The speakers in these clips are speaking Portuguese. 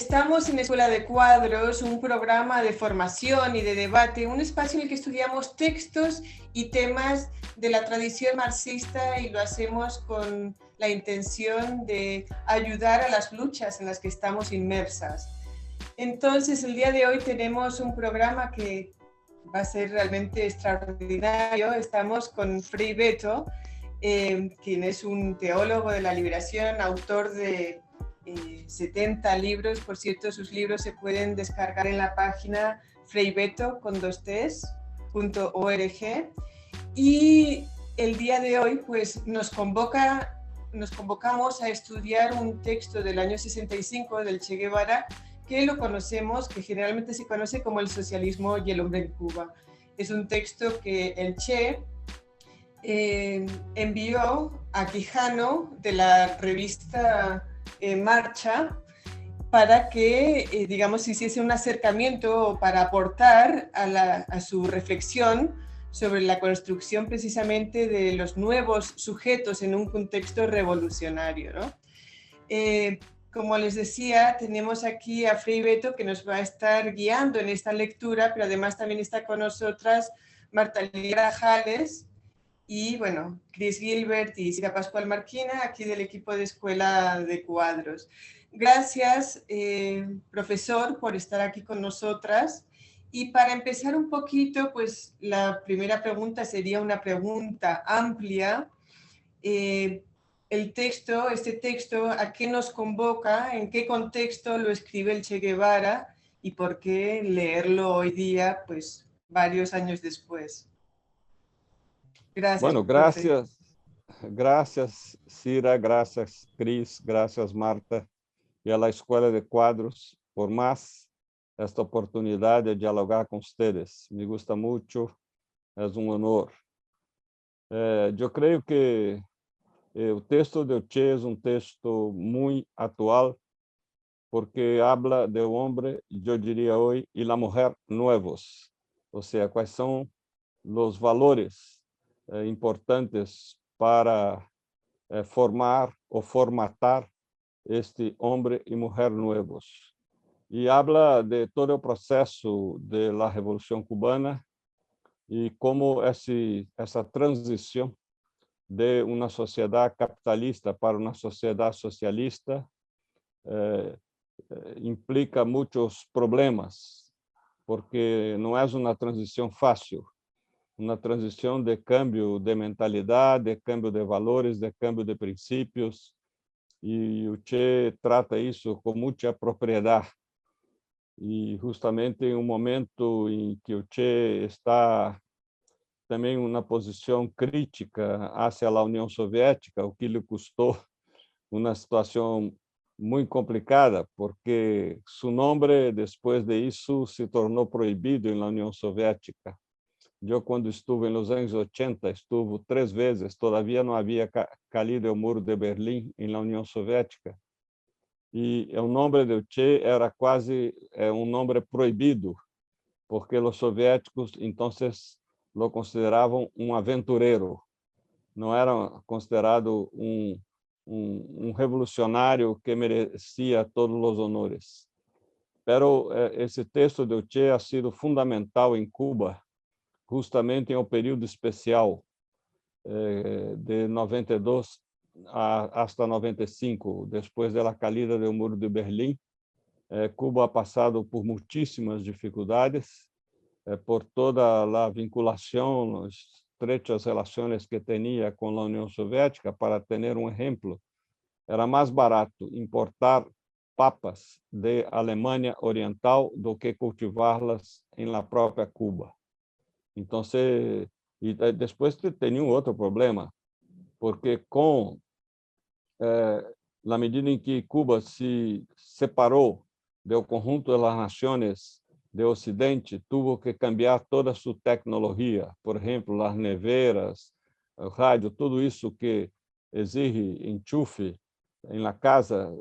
Estamos en Escuela de Cuadros, un programa de formación y de debate, un espacio en el que estudiamos textos y temas de la tradición marxista y lo hacemos con la intención de ayudar a las luchas en las que estamos inmersas. Entonces, el día de hoy tenemos un programa que va a ser realmente extraordinario. Estamos con Frei Betto, quien es un teólogo de la liberación, autor de 70 libros. Por cierto, sus libros se pueden descargar en la página freibetto.org. Y el día de hoy pues, nos convocamos a estudiar un texto del año 65 del Che Guevara, que lo conocemos, que generalmente se conoce como El socialismo y el hombre en Cuba. Es un texto que el Che envió a Quijano de la revista Marcha para que, digamos, hiciese un acercamiento para aportar a su reflexión sobre la construcción precisamente de los nuevos sujetos en un contexto revolucionario, ¿no? Como les decía, tenemos aquí a Frei Betto, que nos va a estar guiando en esta lectura, pero además también está con nosotras Marta Lilia Grajales y, bueno, Chris Gilbert y Sira Pascual Marquina, aquí del equipo de Escuela de Cuadros. Gracias, profesor, por estar aquí con nosotras. Y para empezar un poquito, pues la primera pregunta sería una pregunta amplia. Este texto, ¿a qué nos convoca? ¿En qué contexto lo escribe el Che Guevara? ¿Y por qué leerlo hoy día, pues, varios años después? Gracias. Bueno, gracias. Gracias, Cira, gracias, Cris, gracias, Marta, y a la Escuela de Cuadros por más esta oportunidad de dialogar con ustedes. Me gusta mucho, es un honor. Yo creo que o texto de Che es un texto muy actual porque habla del hombre, yo diría hoy, y la mujer nuevos. O sea, cuáles son los valores importantes para formar o formatar este hombre y mujer nuevos. Y habla de todo el proceso de la Revolución Cubana y cómo esa transición de una sociedad capitalista para una sociedad socialista implica muchos problemas, porque no es una transición fácil, una transición de cambio de mentalidad, de cambio de valores, de cambio de principios, y o Che trata isso com muita propriedade. E justamente em um momento em que o Che está também em uma posição crítica hacia a União Soviética, o que lhe custou uma situação muito complicada, porque seu nome, depois de isso, se tornou proibido na União Soviética. Eu, quando estive nos anos 80, estuve 3 vezes, todavia não havia caído o muro de Berlim na União Soviética. E o nome de Che era quase um nome proibido, porque os soviéticos, então, lo consideravam um aventureiro. Não era considerado um revolucionário que merecia todos os honores. Pero esse texto de Che ha sido fundamental em Cuba, justamente em um período especial de 92 hasta 95, depois da caída do muro de Berlim. Cuba ha passado por muitíssimas dificuldades, por toda a vinculação, estrechas relações que tinha com a União Soviética. Para ter um exemplo, era mais barato importar papas de Alemanha Oriental do que cultivá-las em la própria Cuba. Então, e depois tem outro problema, porque com na medida em que Cuba se separou do conjunto das nações do Ocidente, teve que cambiar toda a sua tecnologia, por exemplo, as neveras, o rádio, tudo isso que exige enchufe em la casa,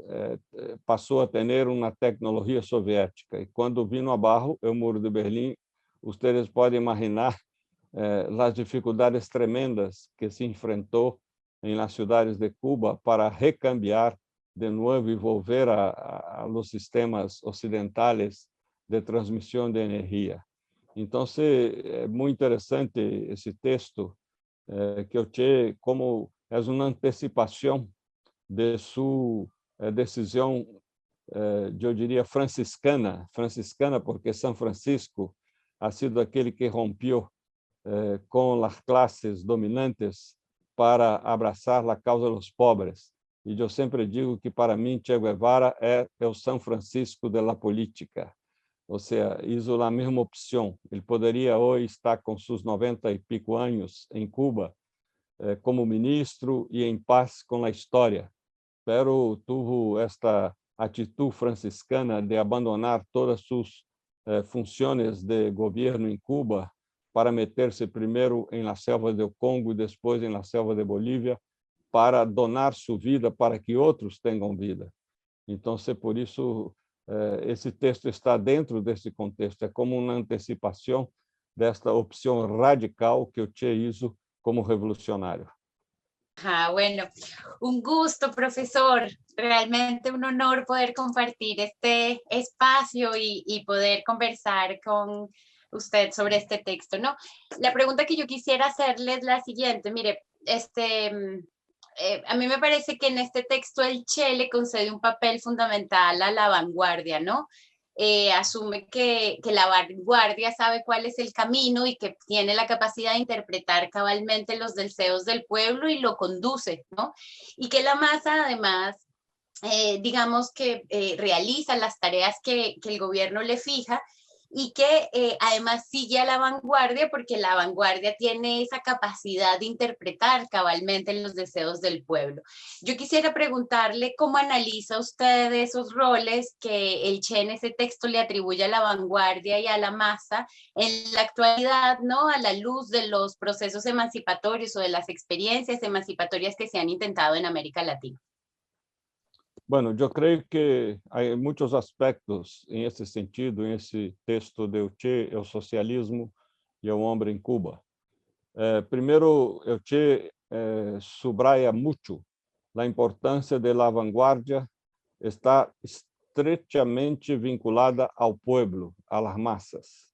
passou a ter uma tecnologia soviética. E quando vino abaixo o muro de Berlim, vocês podem imaginar as dificuldades tremendas que se enfrentou em las cidades de Cuba para recambiar de nuevo y volver a los sistemas occidentales de transmisión de energía. Entonces, es muy interesante ese texto, que eu achei como é uma antecipação de sua decisão, eu diria, franciscana, porque São Francisco ha sido aquele que rompeu com as classes dominantes para abraçar a causa dos pobres. E eu sempre digo que, para mim, Che Guevara é o São Francisco da política. Ou seja, hizo a mesma opção. Ele poderia hoje estar com seus 90 e pico anos em Cuba, como ministro e em paz com a história, pero tuvo esta atitude franciscana de abandonar todas suas funções de governo em Cuba para meter-se primeiro em la selva do Congo e depois em la selva de Bolívia, para donar sua vida para que outros tenham vida. Então, por isso, esse texto está dentro desse contexto, é como uma antecipação desta opção radical que o Che hizo como revolucionário. Ah, bueno, un gusto, profesor. Realmente un honor poder compartir este espacio y poder conversar con usted sobre este texto, ¿no? La pregunta que yo quisiera hacerle es la siguiente. Mire, a mí me parece que en este texto el Che le concede un papel fundamental a la vanguardia, ¿no? Asume que la vanguardia sabe cuál es el camino y que tiene la capacidad de interpretar cabalmente los deseos del pueblo y lo conduce, ¿no? Y que la masa, además, digamos que realiza las tareas que el gobierno le fija y que además sigue a la vanguardia porque la vanguardia tiene esa capacidad de interpretar cabalmente los deseos del pueblo. Yo quisiera preguntarle cómo analiza usted esos roles que el Che en ese texto le atribuye a la vanguardia y a la masa en la actualidad, ¿no? A la luz de los procesos emancipatorios o de las experiencias emancipatorias que se han intentado en América Latina. Bueno, eu creio que há muitos aspectos em esse sentido, nesse texto de Che, o socialismo e o homem em Cuba. Primeiro, Che subraya muito a importância da vanguardia estar estrechamente vinculada ao pueblo, às massas.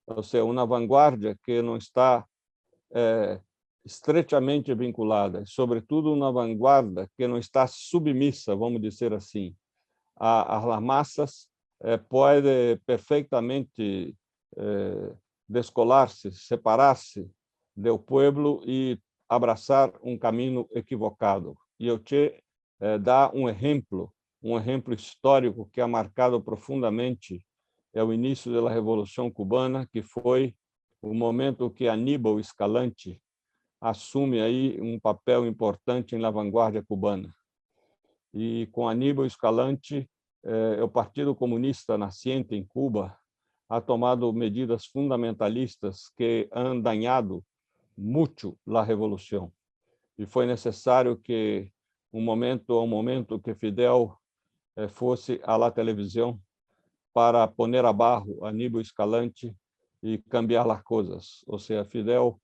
Ou seja, uma vanguardia que não está estreitamente vinculada, sobretudo uma vanguarda que não está submissa, vamos dizer assim, às massas, pode perfeitamente descolar-se, separar-se do povo e abraçar um caminho equivocado. E o Che dá um exemplo histórico que ha marcado profundamente o início da Revolução Cubana, que foi o momento que Aníbal Escalante assume aí um papel importante na vanguarda cubana. E com Aníbal Escalante, o Partido Comunista nasciente em Cuba ha tomado medidas fundamentalistas que han dañado muito a revolução. E foi necessário que um momento que Fidel fosse à televisão para poner abaixo Aníbal Escalante e cambiar as coisas. Ou seja, Fidel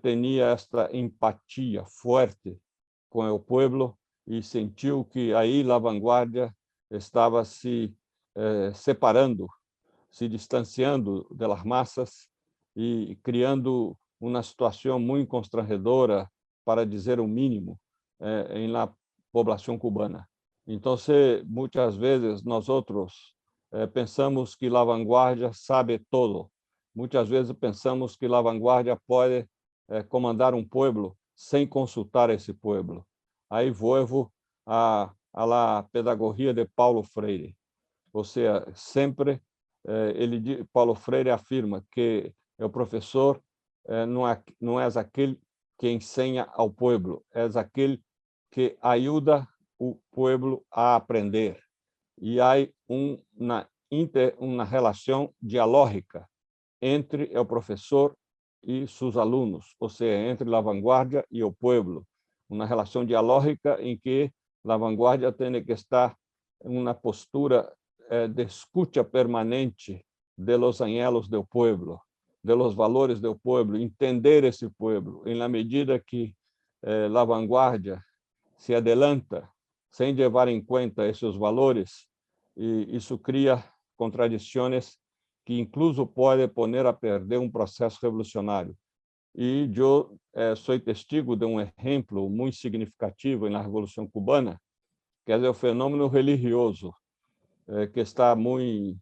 tinha esta empatia forte com o povo e sentiu que aí a vanguardia estava se separando, se distanciando das massas e criando uma situação muito constrangedora, para dizer o mínimo, em la população cubana. Então, muitas vezes nós pensamos que a vanguardia sabe todo. Muitas vezes pensamos que a vanguardia pode comandar um povo sem consultar esse povo. Aí volto à pedagogia de Paulo Freire. Ou seja, sempre Paulo Freire afirma que o professor não é aquele que ensina ao povo, é aquele que ajuda o povo a aprender. E há uma relação dialógica entre o professor e seus alunos, ou seja, entre a vanguardia e o povo, uma relação dialógica em que a vanguardia tem que estar em uma postura de escuta permanente de los anhelos do povo, de los valores do povo, entender esse povo, em la medida que a vanguardia se adelanta, sem levar em conta esses valores, e isso cria contradições que incluso pode pôr a perder um processo revolucionário. E eu sou testigo de um exemplo muito significativo na Revolução Cubana, que é o fenômeno religioso, que está muito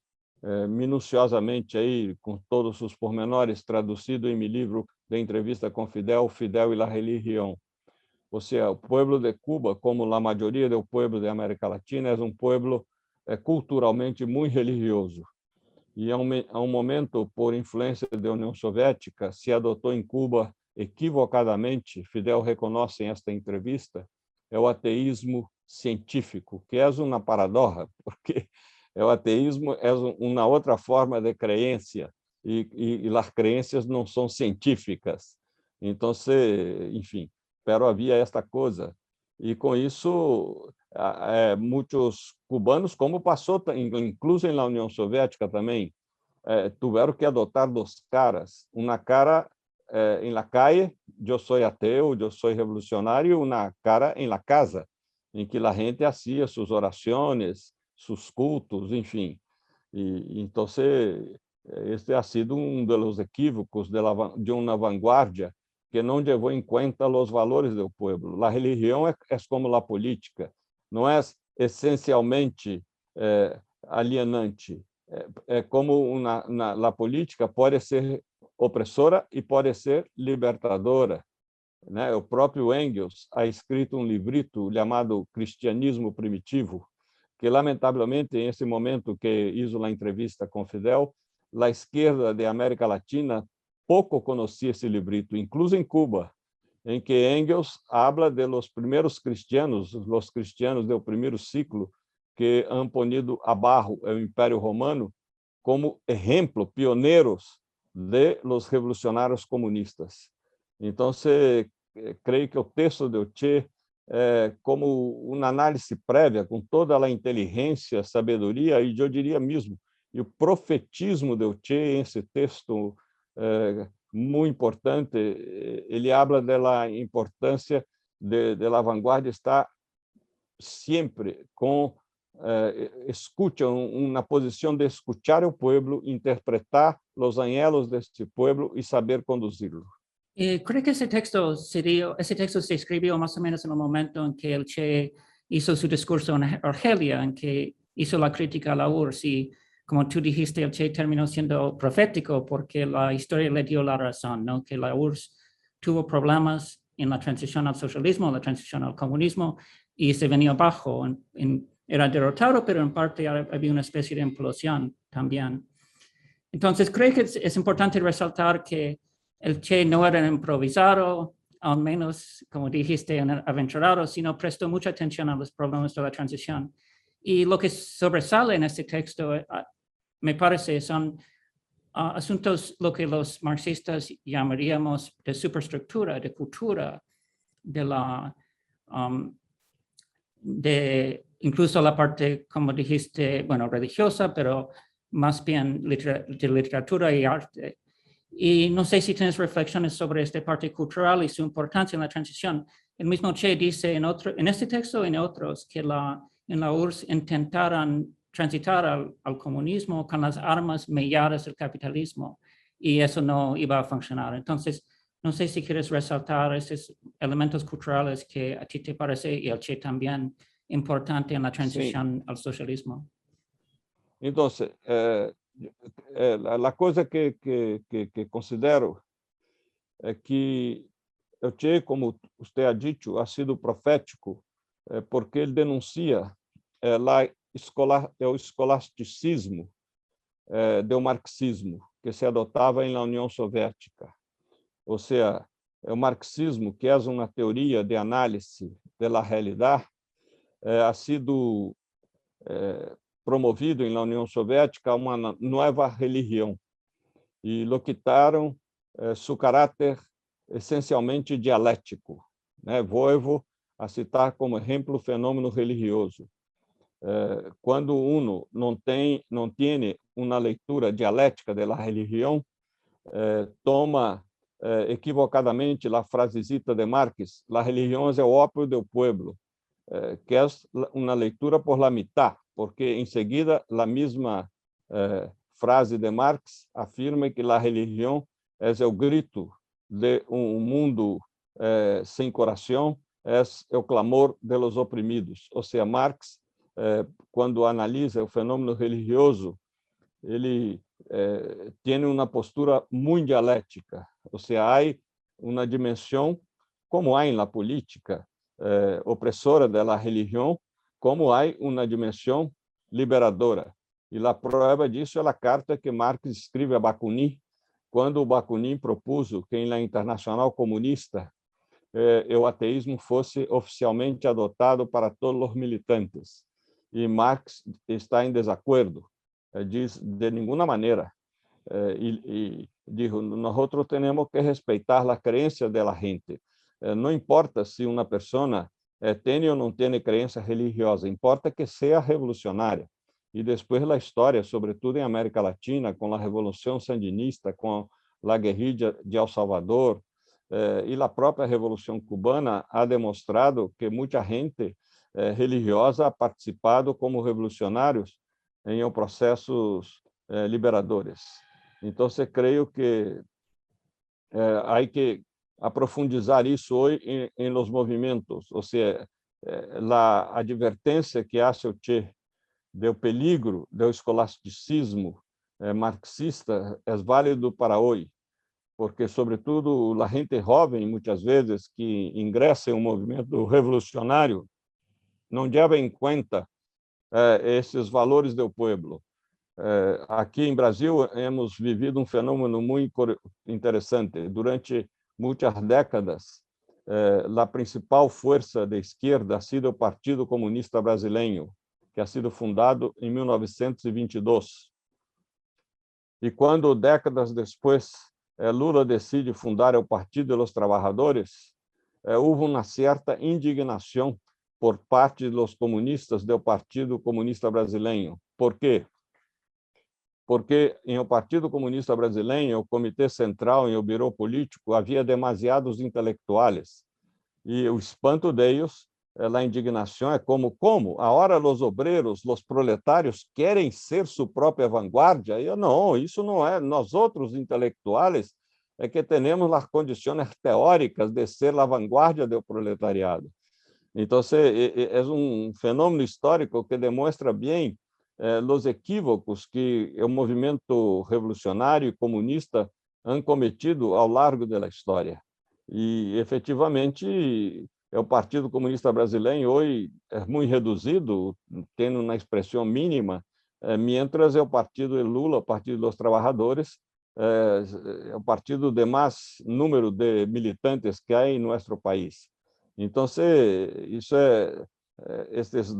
minuciosamente aí, com todos os pormenores, traduzido em meu livro de entrevista com Fidel, Fidel e a Religião. Ou seja, o povo de Cuba, como a maioria do povo da América Latina, é um povo culturalmente muito religioso. E a um momento, por influência da União Soviética, se adotou em Cuba equivocadamente, Fidel reconhece em esta entrevista, é o ateísmo científico, que é uma paradoxa, porque o ateísmo é uma outra forma de crença, e as crenças não são científicas. Então, enfim, pero havia esta coisa. E com isso, muitos cubanos, como passou incluso na União Soviética também, tiveram que adotar duas caras. Uma cara em la calle, eu sou ateu, eu sou revolucionário, uma cara em la casa, em que a gente fazia suas orações, seus cultos, enfim. E então, este ha sido um dos equívocos de uma vanguardia que não levou em conta os valores do povo. A religião é como a política, não é essencialmente alienante. É como a política pode ser opressora e pode ser libertadora, né? O próprio Engels ha escrito um livrito chamado Cristianismo Primitivo, que, lamentavelmente, em esse momento que hizo a entrevista com Fidel, a esquerda de América Latina pouco conhecia esse livrito, incluso em Cuba, em que Engels habla de los primeiros cristianos, os cristianos do primeiro ciclo, que han ponido abaixo o Império Romano, como exemplo, pioneiros de los revolucionários comunistas. Então, creio que o texto de Che, como uma análise prévia, com toda a inteligência, sabedoria, e eu diria mesmo, e o profetismo de Che, esse texto muito importante, ele habla da importância de la vanguardia estar sempre com escuta, uma posição de escutar o povo, interpretar os anhelos deste povo e saber conduzi-lo. Creo que ese texto se escribió más o menos en el momento en que el Che hizo su discurso en Argelia, en que hizo la crítica a la URSS, y como tú dijiste, el Che terminó siendo profético porque la historia le dio la razón, ¿no? Que la URSS tuvo problemas en la transición al socialismo, la transición al comunismo, y se venía abajo. Era derrotado, pero en parte había una especie de implosión también. Entonces, creo que es importante resaltar que el Che no era improvisado, al menos, como dijiste, aventurado, sino prestó mucha atención a los problemas de la transición. Y lo que sobresale en este texto, me parece, son asuntos lo que los marxistas llamaríamos de superestructura, de cultura, de incluso la parte, como dijiste, bueno, religiosa, pero más bien de literatura y arte. Y no sé si tienes reflexiones sobre esta parte cultural y su importancia en la transición. El mismo Che dice en este texto y en otros que en la URSS intentaron transitar al comunismo con las armas melladas del capitalismo, y eso no iba a funcionar. Entonces, no sé si quieres resaltar esos elementos culturales que a ti te parece, y el Che también, importante en la transición al socialismo. Entonces, a coisa que considero é que o Che, como você ha dito, ha sido profético, porque ele denuncia o escolasticismo do marxismo que se adotava na União Soviética. Ou seja, o marxismo, que é uma teoria de análise da realidade, ha sido promovido na União Soviética uma nova religião, e lo quitaram seu caráter essencialmente dialético, né? Voevo a citar como exemplo o fenômeno religioso. Quando uno não tem uma leitura dialética da religião, toma equivocadamente a frasecita de Marx: a religião é o ópio do povo, que es una lectura por la mitad, porque enseguida la misma frase de Marx afirma que la religión es el grito de un mundo sem coração, é o clamor de los oprimidos. Ou seja, Marx, quando analisa o fenômeno religioso, ele tem uma postura muito dialética. Ou seja, há uma dimensão, como há na política, opressora da religião, como há uma dimensão liberadora. E a prova disso é a carta que Marx escreve a Bakunin, quando Bakunin propuso que na Internacional Comunista o ateísmo fosse oficialmente adotado para todos os militantes. E Marx está em desacordo, diz de nenhuma maneira. E diz, nós temos que respeitar a crença da gente. Não importa se uma pessoa tem ou não tem crença religiosa, importa que seja revolucionária. E depois a história, sobretudo em América Latina, com a Revolução Sandinista, com a guerrilha de El Salvador, e a própria Revolução Cubana ha demonstrado que muita gente religiosa ha participado como revolucionários em processos liberadores. Então, creio que há que aprofundizar isso hoje em los movimentos, ou seja, a advertência que hace o Che do peligro do escolasticismo marxista é válido para hoje, porque, sobretudo, a gente jovem, muitas vezes, que ingressa em um movimento revolucionário, não leva em conta esses valores do povo. Aqui em Brasil, hemos vivido um fenômeno muito interessante. Durante muitas décadas, a principal força da esquerda ha sido o Partido Comunista Brasileiro, que ha sido fundado em 1922. E quando, décadas depois, Lula decide fundar o Partido dos Trabalhadores, houve uma certa indignação por parte dos comunistas do Partido Comunista Brasileiro. Por quê? Porque em o Partido Comunista Brasileiro, o Comitê Central e o Biro Político, havia demasiados intelectuais. E o espanto deles, a indignação é como? Agora os obreiros, os proletários querem ser sua própria vanguardia? Eu não, isso não é. Nós outros intelectuais é que temos as condições teóricas de ser a vanguardia do proletariado. Então, é um fenômeno histórico que demonstra bem os equívocos que o movimento revolucionário e comunista han cometido ao largo da história. E, efetivamente, o Partido Comunista Brasileiro hoje é muito reduzido, tendo uma expressão mínima, mientras o Partido de Lula, o Partido dos Trabalhadores, é o partido de mais número de militantes que há em nosso país. Então, isso estas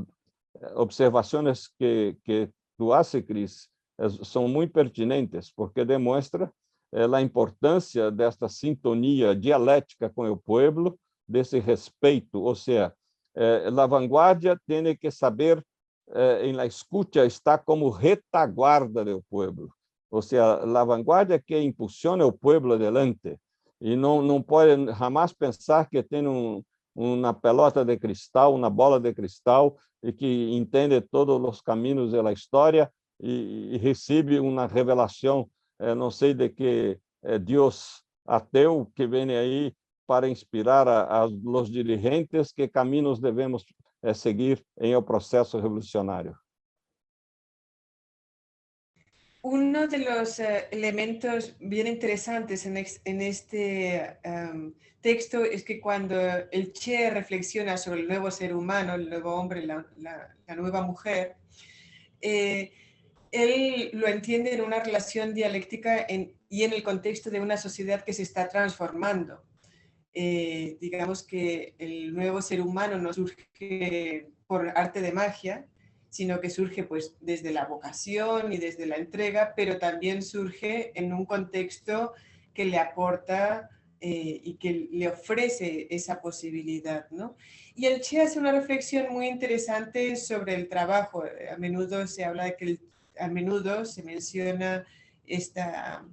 observações que tu haces, Cris, são muito pertinentes, porque demonstra a importância desta sintonia dialética com o povo, desse respeito, ou seja, a vanguardia tem que saber, em la escuta, estar como retaguarda do povo, ou seja, a vanguardia que impulsiona o povo adelante, e não pode jamais pensar que tem uma pelota de cristal, uma bola de cristal, e que entende todos os caminhos da história e recebe uma revelação, não sei de que Deus ateu que vem aí para inspirar a los dirigentes que caminhos devemos seguir em o processo revolucionário. Uno de los elementos bien interesantes en este texto es que cuando el Che reflexiona sobre el nuevo ser humano, el nuevo hombre, la nueva mujer, él lo entiende en una relación dialéctica y en el contexto de una sociedad que se está transformando. Digamos que el nuevo ser humano no surge por arte de magia, sino que surge pues desde la vocación y desde la entrega, pero también surge en un contexto que le aporta y que le ofrece esa posibilidad, ¿no? Y el Che hace una reflexión muy interesante sobre el trabajo. A menudo se habla de que a menudo se menciona esta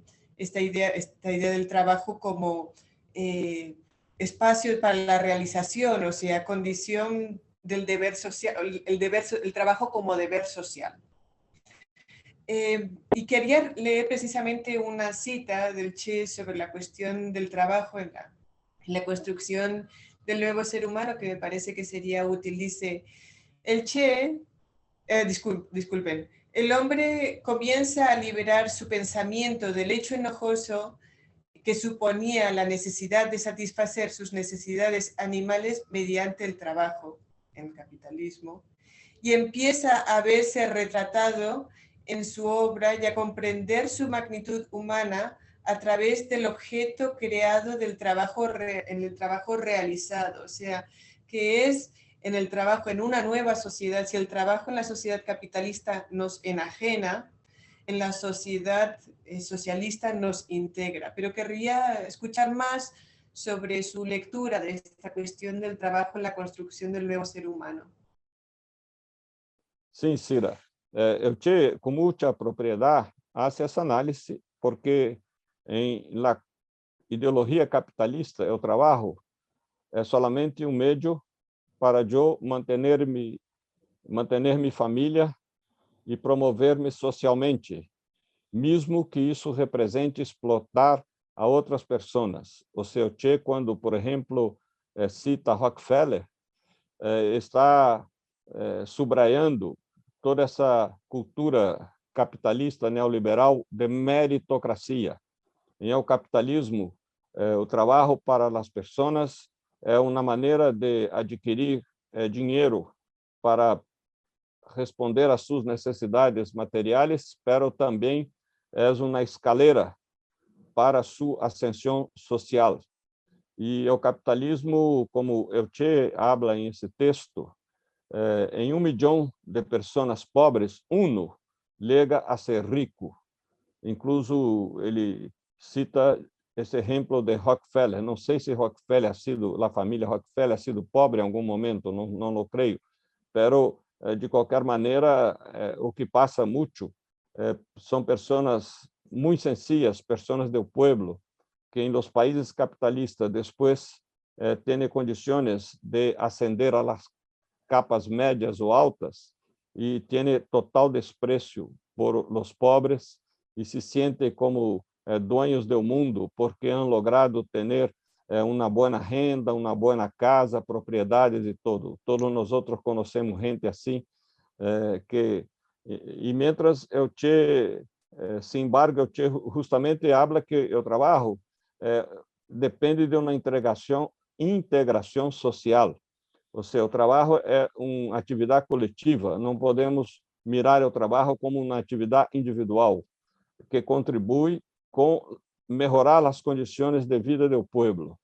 idea del trabajo como espacio para la realización, o sea, condición del deber social, el trabajo como deber social. Y quería leer precisamente una cita del Che sobre la cuestión del trabajo en la construcción del nuevo ser humano, que me parece que sería útil. Dice, el Che, disculpen, el hombre comienza a liberar su pensamiento del hecho enojoso que suponía la necesidad de satisfacer sus necesidades animales mediante el trabajo en el capitalismo, y empieza a verse retratado en su obra y a comprender su magnitud humana a través del objeto creado en el trabajo realizado. O sea, que es en el trabajo en una nueva sociedad. Si el trabajo en la sociedad capitalista nos enajena, en la sociedad socialista nos integra. Pero querría escuchar más sobre su lectura de esta cuestión del trabajo en la construcción del nuevo ser humano. Sim, Cira. Eu com muita propriedade faço essa análise, porque na ideologia capitalista, o trabalho é solamente um meio para eu manter minha família e promover-me socialmente, mesmo que isso represente explotar a outras pessoas. O seu Che, quando, por exemplo, cita Rockefeller, está subrayando toda essa cultura capitalista neoliberal de meritocracia. Em o capitalismo, o trabalho para as pessoas é uma maneira de adquirir dinheiro para responder às suas necessidades materiais, pero também é uma escalera para sua ascensão social. E o capitalismo, como o Che habla em esse texto, em 1 milhão de pessoas pobres, chega a ser rico. Incluso ele cita esse exemplo de Rockefeller. Não sei se Rockefeller a família Rockefeller ha sido pobre em algum momento, não lo creio, pero de qualquer maneira, o que passa muito são pessoas muito sencillas, pessoas do pueblo, que em los países capitalistas depois têm condições de ascender a las capas médias ou altas e tem total desprezo por los pobres e se sentem como dueños do mundo porque han logrado ter uma boa renda, uma boa casa, propriedades e todo. Todos nós conhecemos gente assim que e mientras o Che, sin embargo, o Che justamente habla que o trabalho depende de uma integração social. Ou seja, o trabalho é uma atividade coletiva, não podemos mirar o trabalho como uma atividade individual, que contribui com melhorar as condições de vida do povo.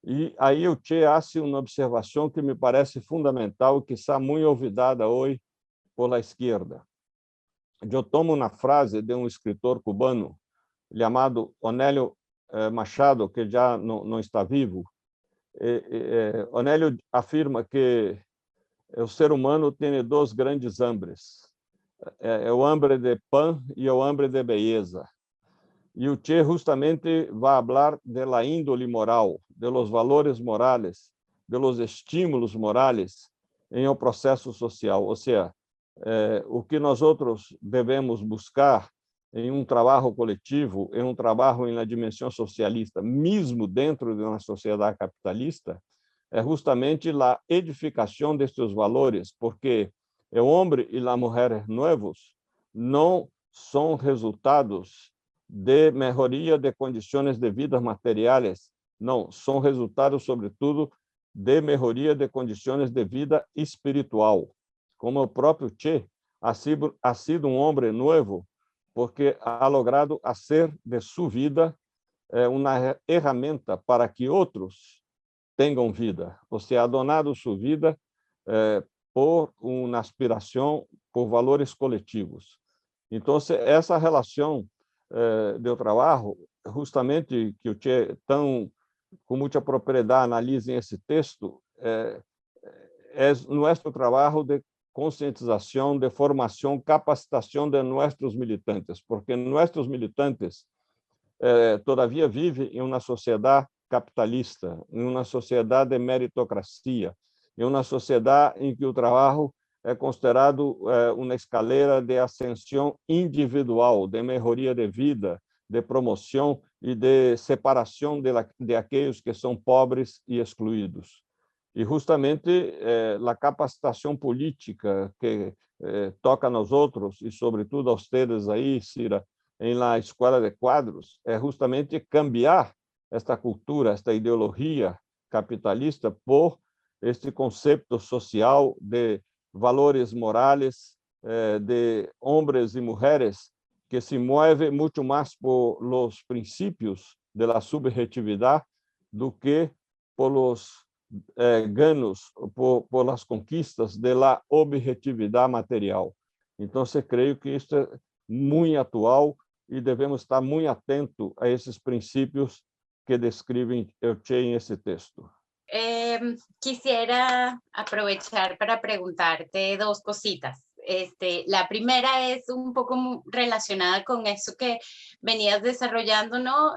E aí o Che faz uma observação que me parece fundamental e que está muito olvidada hoje por la esquerda. Eu tomo uma frase de um escritor cubano chamado Onélio Machado, que já não está vivo. Onélio afirma que o ser humano tem dois grandes hambres, o hambre de pão e o hambre de beleza. E o Che justamente vai falar da índole moral, de los valores morales, de los estímulos morales em um processo social. Ou seja, o que nós outros devemos buscar em um trabalho coletivo, em um trabalho na dimensão socialista, mesmo dentro de uma sociedade capitalista, é justamente a edificação destes valores, porque o homem e a mulher novos não são resultados de melhoria de condições de vida materiais, não, são resultados, sobretudo, de melhoria de condições de vida espiritual. Como o próprio Che ha sido um homem novo, porque ha logrado fazer de sua vida uma ferramenta para que outros tenham vida. Ou seja, ha donado sua vida por uma aspiração por valores coletivos. Então, essa relação do trabalho, justamente que o Che com muita propriedade analisa esse texto, é nosso trabalho de conscientização, de formação, capacitação de nossos militantes, porque nossos militantes todavia vivem em uma sociedade capitalista, em uma sociedade de meritocracia, em uma sociedade em que o trabalho é considerado uma escalera de ascensão individual, de melhoria de vida, de promoção e de separação de aqueles que são pobres e excluídos. E justamente a capacitação política que toca a nós outros, e sobretudo a vocês aí, Cira, em la Escola de Quadros, é justamente cambiar esta cultura, esta ideologia capitalista por este conceito social de valores morais, de homens e mulheres que se mueve muito mais por los princípios de la subjetividade do que por los ganhos, por las conquistas de la objetividade material. Então, eu creio que isso é muito atual e devemos estar muito atentos a esses princípios que descrevem Elche em esse texto. Quisiera aprovechar para preguntarte dos cositas. La primera es un poco relacionada con eso que venías desarrollando, ¿no?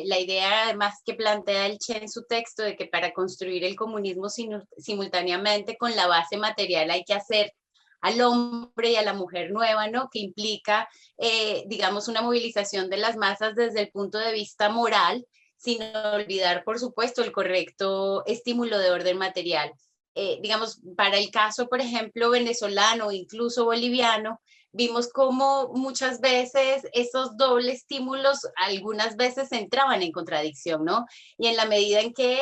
La idea además que plantea Elche en su texto de que para construir el comunismo simultáneamente con la base material hay que hacer al hombre y a la mujer nueva, ¿no? Que implica, digamos, una movilización de las masas desde el punto de vista moral, sin olvidar, por supuesto, el correcto estímulo de orden material. Digamos, para el caso, por ejemplo, venezolano o incluso boliviano, vimos cómo muchas veces esos dobles estímulos algunas veces entraban en contradicción, ¿no? Y en la medida en que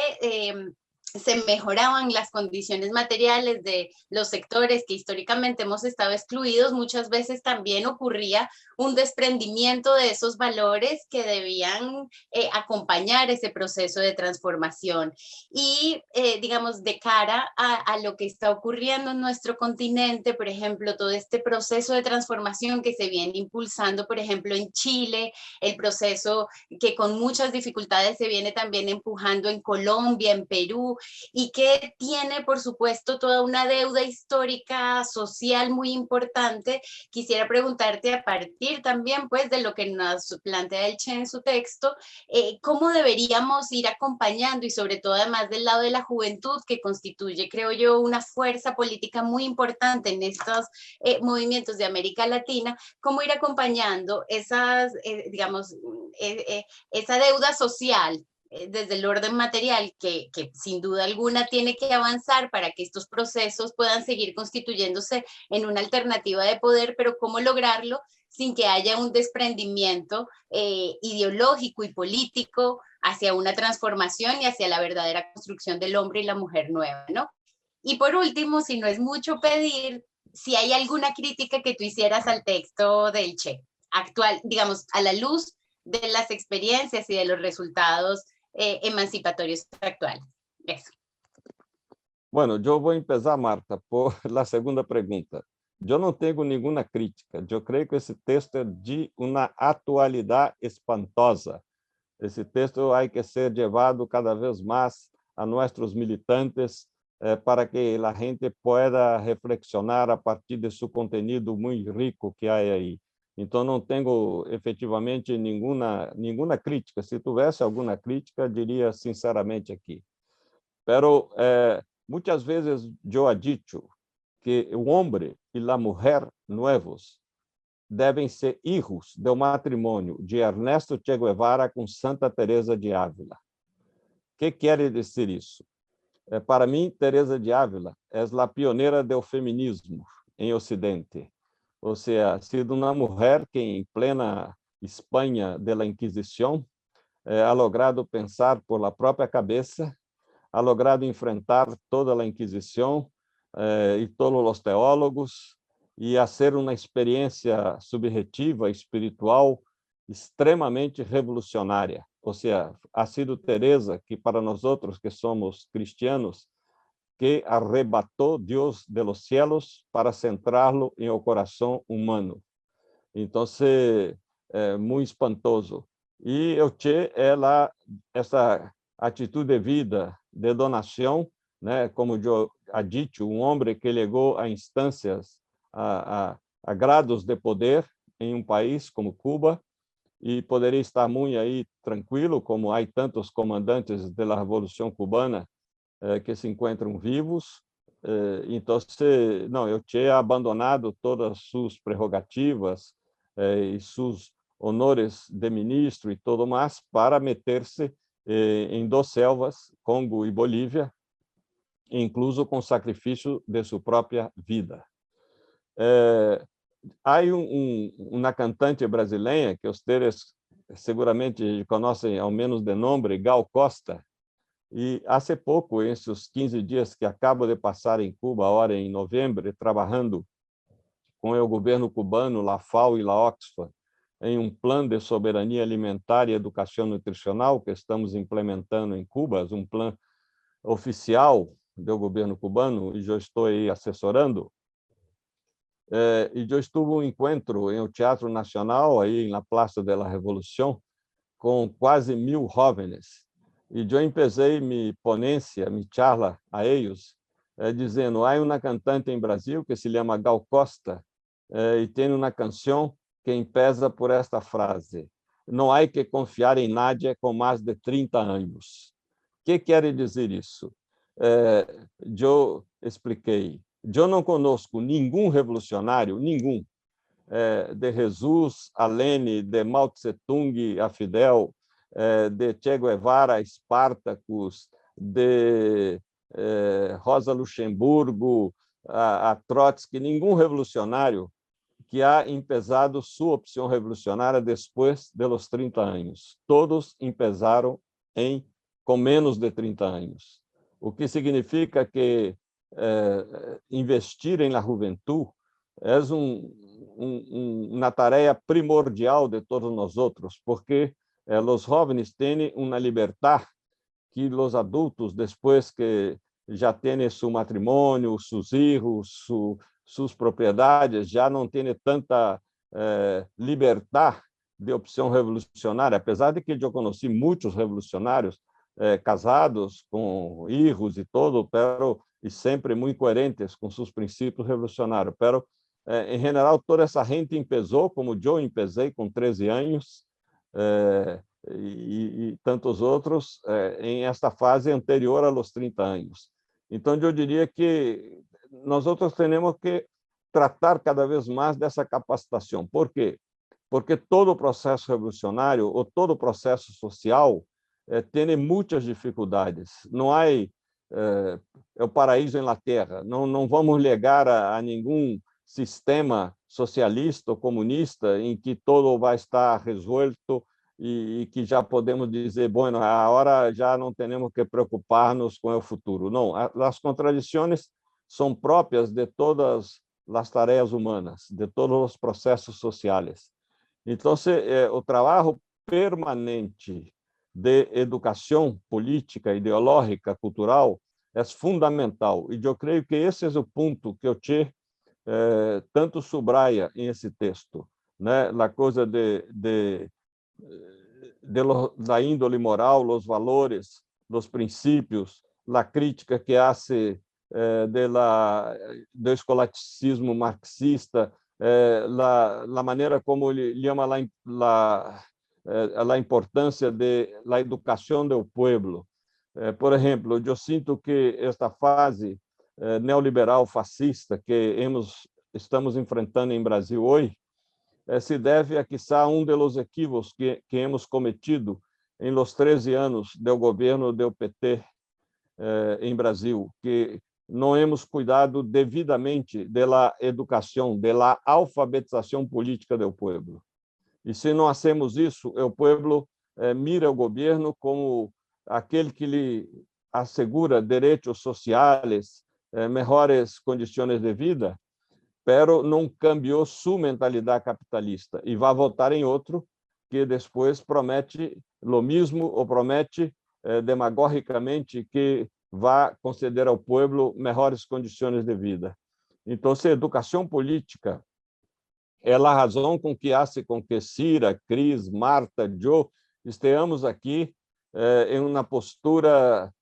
se mejoraban las condiciones materiales de los sectores que históricamente hemos estado excluidos, muchas veces también ocurría un desprendimiento de esos valores que debían acompañar ese proceso de transformación. Y, digamos, de cara a lo que está ocurriendo en nuestro continente, por ejemplo, todo este proceso de transformación que se viene impulsando, por ejemplo, en Chile, el proceso que con muchas dificultades se viene también empujando en Colombia, en Perú, y que tiene, por supuesto, toda una deuda histórica, social muy importante. Quisiera preguntarte a partir también, pues, de lo que nos plantea Elche en su texto, ¿cómo deberíamos ir acompañando y sobre todo además del lado de la juventud que constituye, creo yo, una fuerza política muy importante en estos movimientos de América Latina, cómo ir acompañando esas, digamos, esa deuda social desde el orden material que sin duda alguna tiene que avanzar para que estos procesos puedan seguir constituyéndose en una alternativa de poder, pero cómo lograrlo sin que haya un desprendimiento ideológico y político hacia una transformación y hacia la verdadera construcción del hombre y la mujer nueva, ¿no? Y por último, si no es mucho pedir, si hay alguna crítica que tú hicieras al texto del Che actual, digamos, a la luz de las experiencias y de los resultados emancipatorios actuales. Eso. Bueno, eu vou começar, Marta, por a segunda pergunta. Eu não tenho nenhuma crítica. Eu creio que esse texto é de uma atualidade espantosa. Esse texto há que ser levado cada vez mais a nossos militantes para que a gente pueda reflexionar a partir de seu conteúdo muito rico que há aí. Então, não tenho efetivamente nenhuma crítica. Se tivesse alguma crítica, diria sinceramente aqui. Pero muitas vezes eu he dicho que o homem e a mulher novos devem ser hijos do matrimônio de Ernesto Che Guevara com Santa Teresa de Ávila. O que quer dizer isso? Para mim, Teresa de Ávila é a pioneira do feminismo em Ocidente. Ou seja, ha sido uma mulher que, em plena Espanha da Inquisição, ha logrado pensar por la própria cabeça, ha logrado enfrentar toda a Inquisição e todos os teólogos e a ser uma experiência subjetiva, espiritual, extremamente revolucionária. Ou seja, ha sido Teresa que, para nós outros que somos cristianos, que arrebatou Deus de los cielos para centrá-lo em o coração humano. Então, é muito espantoso. E o Che é essa atitude de vida, de donação, né? Como eu ha dito, um homem que chegou a instâncias, a grados de poder em um país como Cuba, e poderia estar muito aí tranquilo, como há tantos comandantes da Revolução Cubana que se encontram vivos. Então, não, o Che ha abandonado todas suas prerrogativas e seus honores de ministro e tudo mais para meter-se em duas selvas, Congo e Bolívia, incluso com sacrifício de sua própria vida. Há uma cantante brasileira que vocês seguramente conhecem ao menos de nome, Gal Costa, e há pouco, esses 15 dias que acabo de passar em Cuba, agora em novembro, trabalhando com o governo cubano, a FAO e a Oxfam, em um plano de soberania alimentar e educação nutricional que estamos implementando em Cuba, um plano oficial do governo cubano, e eu estou aí assessorando. E eu estive em um encontro em o Teatro Nacional, aí na Praça da Revolução, com quase 1000 jovens. E eu empecei minha ponência, minha charla a eles, dizendo: há uma cantante em Brasil que se chama Gal Costa, e tem uma canção que empieza por esta frase: não há que confiar em Nádia com mais de 30 anos. O que quer dizer isso? Eu expliquei. Eu não conosco nenhum revolucionário, nenhum, de Jesus a Lenin, de Mao Tse-tung a Fidel, de Che Guevara a Spartacus, de Rosa Luxemburgo a Trotsky, nenhum revolucionário que ha empezado sua opção revolucionária depois dos 30 anos. Todos empezaram com menos de 30 anos. O que significa que investir em la juventude é uma tarefa primordial de todos nós outros, porque os jovens têm uma liberdade que os adultos, depois que já têm seu matrimônio, seus filhos, suas propriedades, já não têm tanta liberdade de opção revolucionária, apesar de que eu conheci muitos revolucionários casados, com filhos e todo, e sempre muito coerentes com seus princípios revolucionários. Pero, em geral, toda essa gente empezou, como eu empecei com 13 anos, e tantos outros, em esta fase anterior aos 30 anos. Então, eu diria que nós outros temos que tratar cada vez mais dessa capacitação. Por quê? Porque todo o processo revolucionário ou todo o processo social tem muitas dificuldades. Não há o paraíso em la terra. Não vamos ligar a nenhum sistema socialista ou comunista em que todo vai estar resolto e que já podemos dizer, bom, agora já não temos que preocupar-nos com o futuro. Não, as contradições são próprias de todas as tarefas humanas, de todos os processos sociais. Então, o trabalho permanente de educação política, ideológica, cultural, é fundamental. E eu creio que esse é o ponto que o Che tanto subraia em esse texto, né? A coisa da índole moral, os valores, os princípios, a crítica que hace do escolasticismo marxista, a maneira como ele chama a importância da educação do povo. Por exemplo, eu sinto que esta fase neoliberal fascista que estamos enfrentando em Brasil hoje se deve a quizá dos equívocos que hemos cometido em los 13 anos do governo do PT em Brasil, que não hemos cuidado devidamente da educação, da alfabetização política do povo. E se não hacemos isso, o povo mira o governo como aquele que lhe assegura direitos sociais, melhores condições de vida, pero não cambiou sua mentalidade capitalista e vai votar em outro que depois promete o mesmo ou promete demagogicamente que vai conceder ao povo melhores condições de vida. Então, a educação política é a razão com que hace com que Cira, Cris, Marta, Joe estejamos aqui em uma postura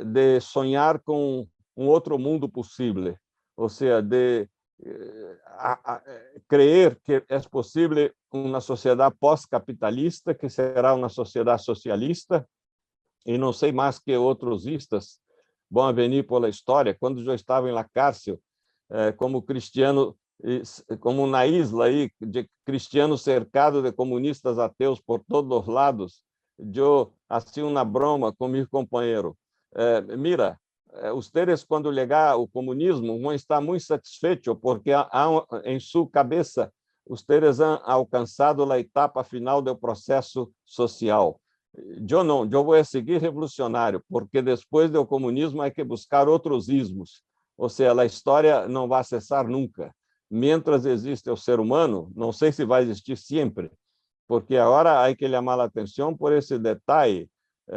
de sonhar com um outro mundo possível, ou seja, de creer que é possível uma sociedade pós-capitalista, que será uma sociedade socialista, e não sei mais que outros istas bom avenir pela história, quando eu estava na cárcel, como cristiano, como na isla aí, de cristianos cercados de comunistas ateus por todos os lados, eu hacía uma broma com meu companheiro. Mira, ustedes, quando chegar o comunismo, vão estar muito satisfeitos, porque em sua cabeça, ustedes han alcançado a etapa final do processo social. Eu não, eu vou seguir revolucionário, porque depois do comunismo há que buscar outros ismos. Ou seja, a história não vai cessar nunca. Mientras existe o ser humano, não sei se vai existir sempre, porque agora há que chamar a atenção por esse detalhe,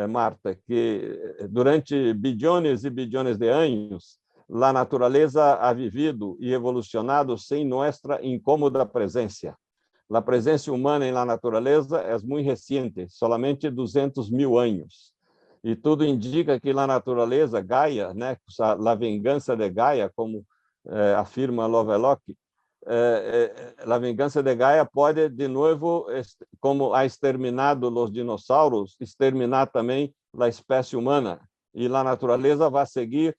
Marta, que durante bilhões e bilhões de anos, a natureza ha vivido e evolucionado sem nossa incômoda presença. A presença humana na natureza é muito recente, solamente 200.000 anos. E tudo indica que a natureza, Gaia, né, a vingança de Gaia, como afirma Lovelock, a vingança de Gaia pode, de novo, como ha exterminado os dinossauros, exterminar também a espécie humana. E a natureza vai seguir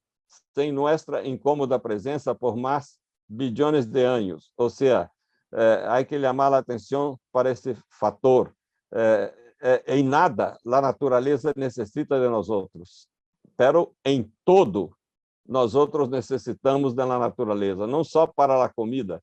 sem nossa incômoda presença por mais bilhões de anos. Ou seja, há que chamar a atenção para esse fator. Em nada a natureza necessita de nós outros, pero em todo nós outros necessitamos da natureza, não só para a comida.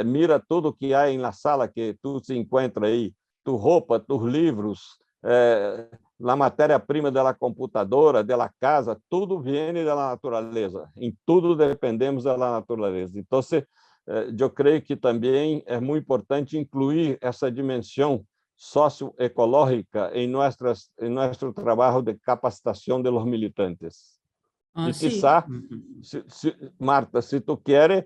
Mira tudo que há na sala que tu se encontra aí, tu roupa, tus livros, a matéria-prima da computadora, da casa, tudo vem da natureza. Em tudo dependemos da natureza. Então, eu creio que também é muito importante incluir essa dimensão socioecológica em nosso trabalho de capacitação de los militantes. E quizá, Marta, se tu queres,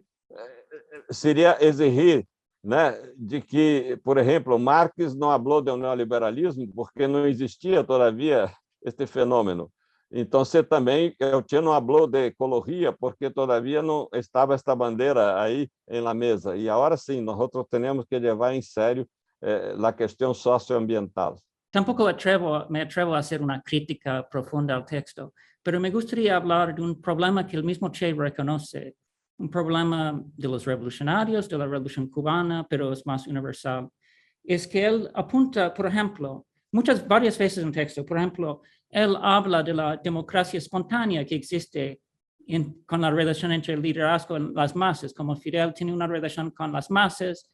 seria exigir, né, de que, por exemplo, Marx não falou do neoliberalismo porque não existia todavia este fenômeno. Então, você também, eu não falou de ecologia porque todavia não estava esta bandeira aí na mesa. E agora sim, nós temos que levar em sério a questão socioambiental. Tampoco me atrevo a hacer una crítica profunda al texto, pero me gustaría hablar de un problema que el mismo Che reconoce, un problema de los revolucionarios, de la revolución cubana, pero es más universal. Es que él apunta, por ejemplo, varias veces en texto, por ejemplo, él habla de la democracia espontánea que existe con la relación entre el liderazgo y las masas, como Fidel tiene una relación con las masas,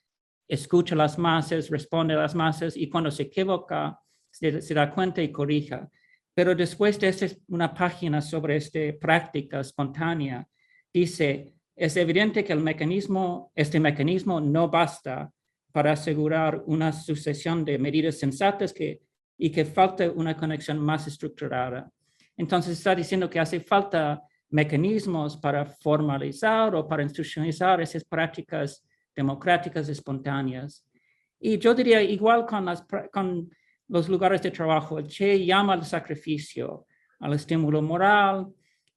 escucha a las masas, responde a las masas, y cuando se equivoca, se da cuenta y corrija. Pero después de una página sobre esta práctica espontánea, dice, es evidente que este mecanismo no basta para asegurar una sucesión de medidas sensatas y que falta una conexión más estructurada. Entonces está diciendo que hace falta mecanismos para formalizar o para institucionalizar esas prácticas democráticas espontáneas. Y yo diría igual con los lugares de trabajo. El Che llama al sacrificio, al estímulo moral.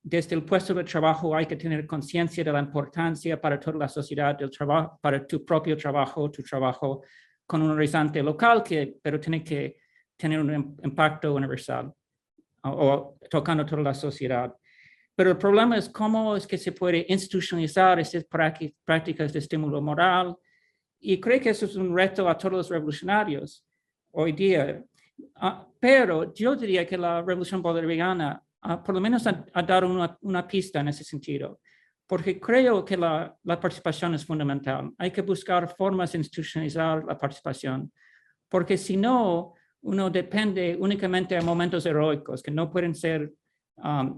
Desde el puesto de trabajo hay que tener conciencia de la importancia para toda la sociedad del trabajo, para tu propio trabajo, tu trabajo con un horizonte local, pero tiene que tener un impacto universal o tocando toda la sociedad. Pero el problema es cómo es que se puede institucionalizar esas prácticas de estímulo moral. Y creo que eso es un reto a todos los revolucionarios hoy día. Pero yo diría que la revolución bolivariana por lo menos ha dado una pista en ese sentido, porque creo que la participación es fundamental. Hay que buscar formas de institucionalizar la participación, porque si no, uno depende únicamente de momentos heroicos que no pueden ser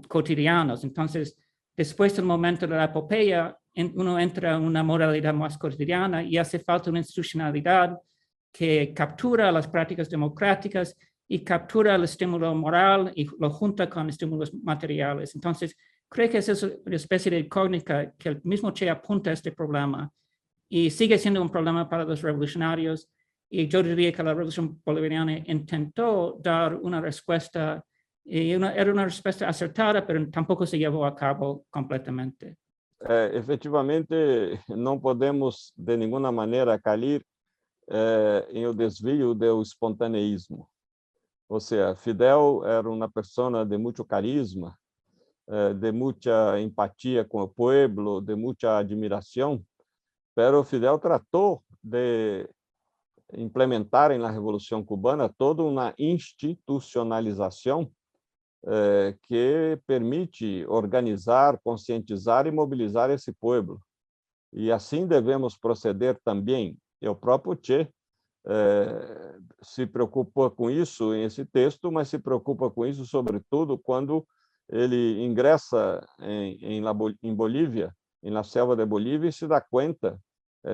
cotidianos. Entonces, después del momento de la epopeya, uno entra en una moralidad más cotidiana y hace falta una institucionalidad que captura las prácticas democráticas y captura el estímulo moral y lo junta con estímulos materiales. Entonces, creo que esa es una especie de incógnita que el mismo Che apunta a este problema y sigue siendo un problema para los revolucionarios. Y yo diría que la revolución bolivariana intentó dar una respuesta, era una respuesta acertada, pero tampoco se llevó a cabo completamente. Efetivamente, não podemos de nenhuma maneira cair em o desvio do espontaneísmo. Ou seja, Fidel era uma pessoa de muito carisma, de mucha empatía con el pueblo, de mucha admiración, pero Fidel trató de implementar en la Revolución Cubana toda una institucionalización que permite organizar, concientizar e mobilizar esse pueblo. E assim devemos proceder também. E o próprio Che se preocupa com isso em esse texto, mas se preocupa com isso, sobretudo, quando ele ingressa em Bolívia, na selva de Bolívia, e se dá conta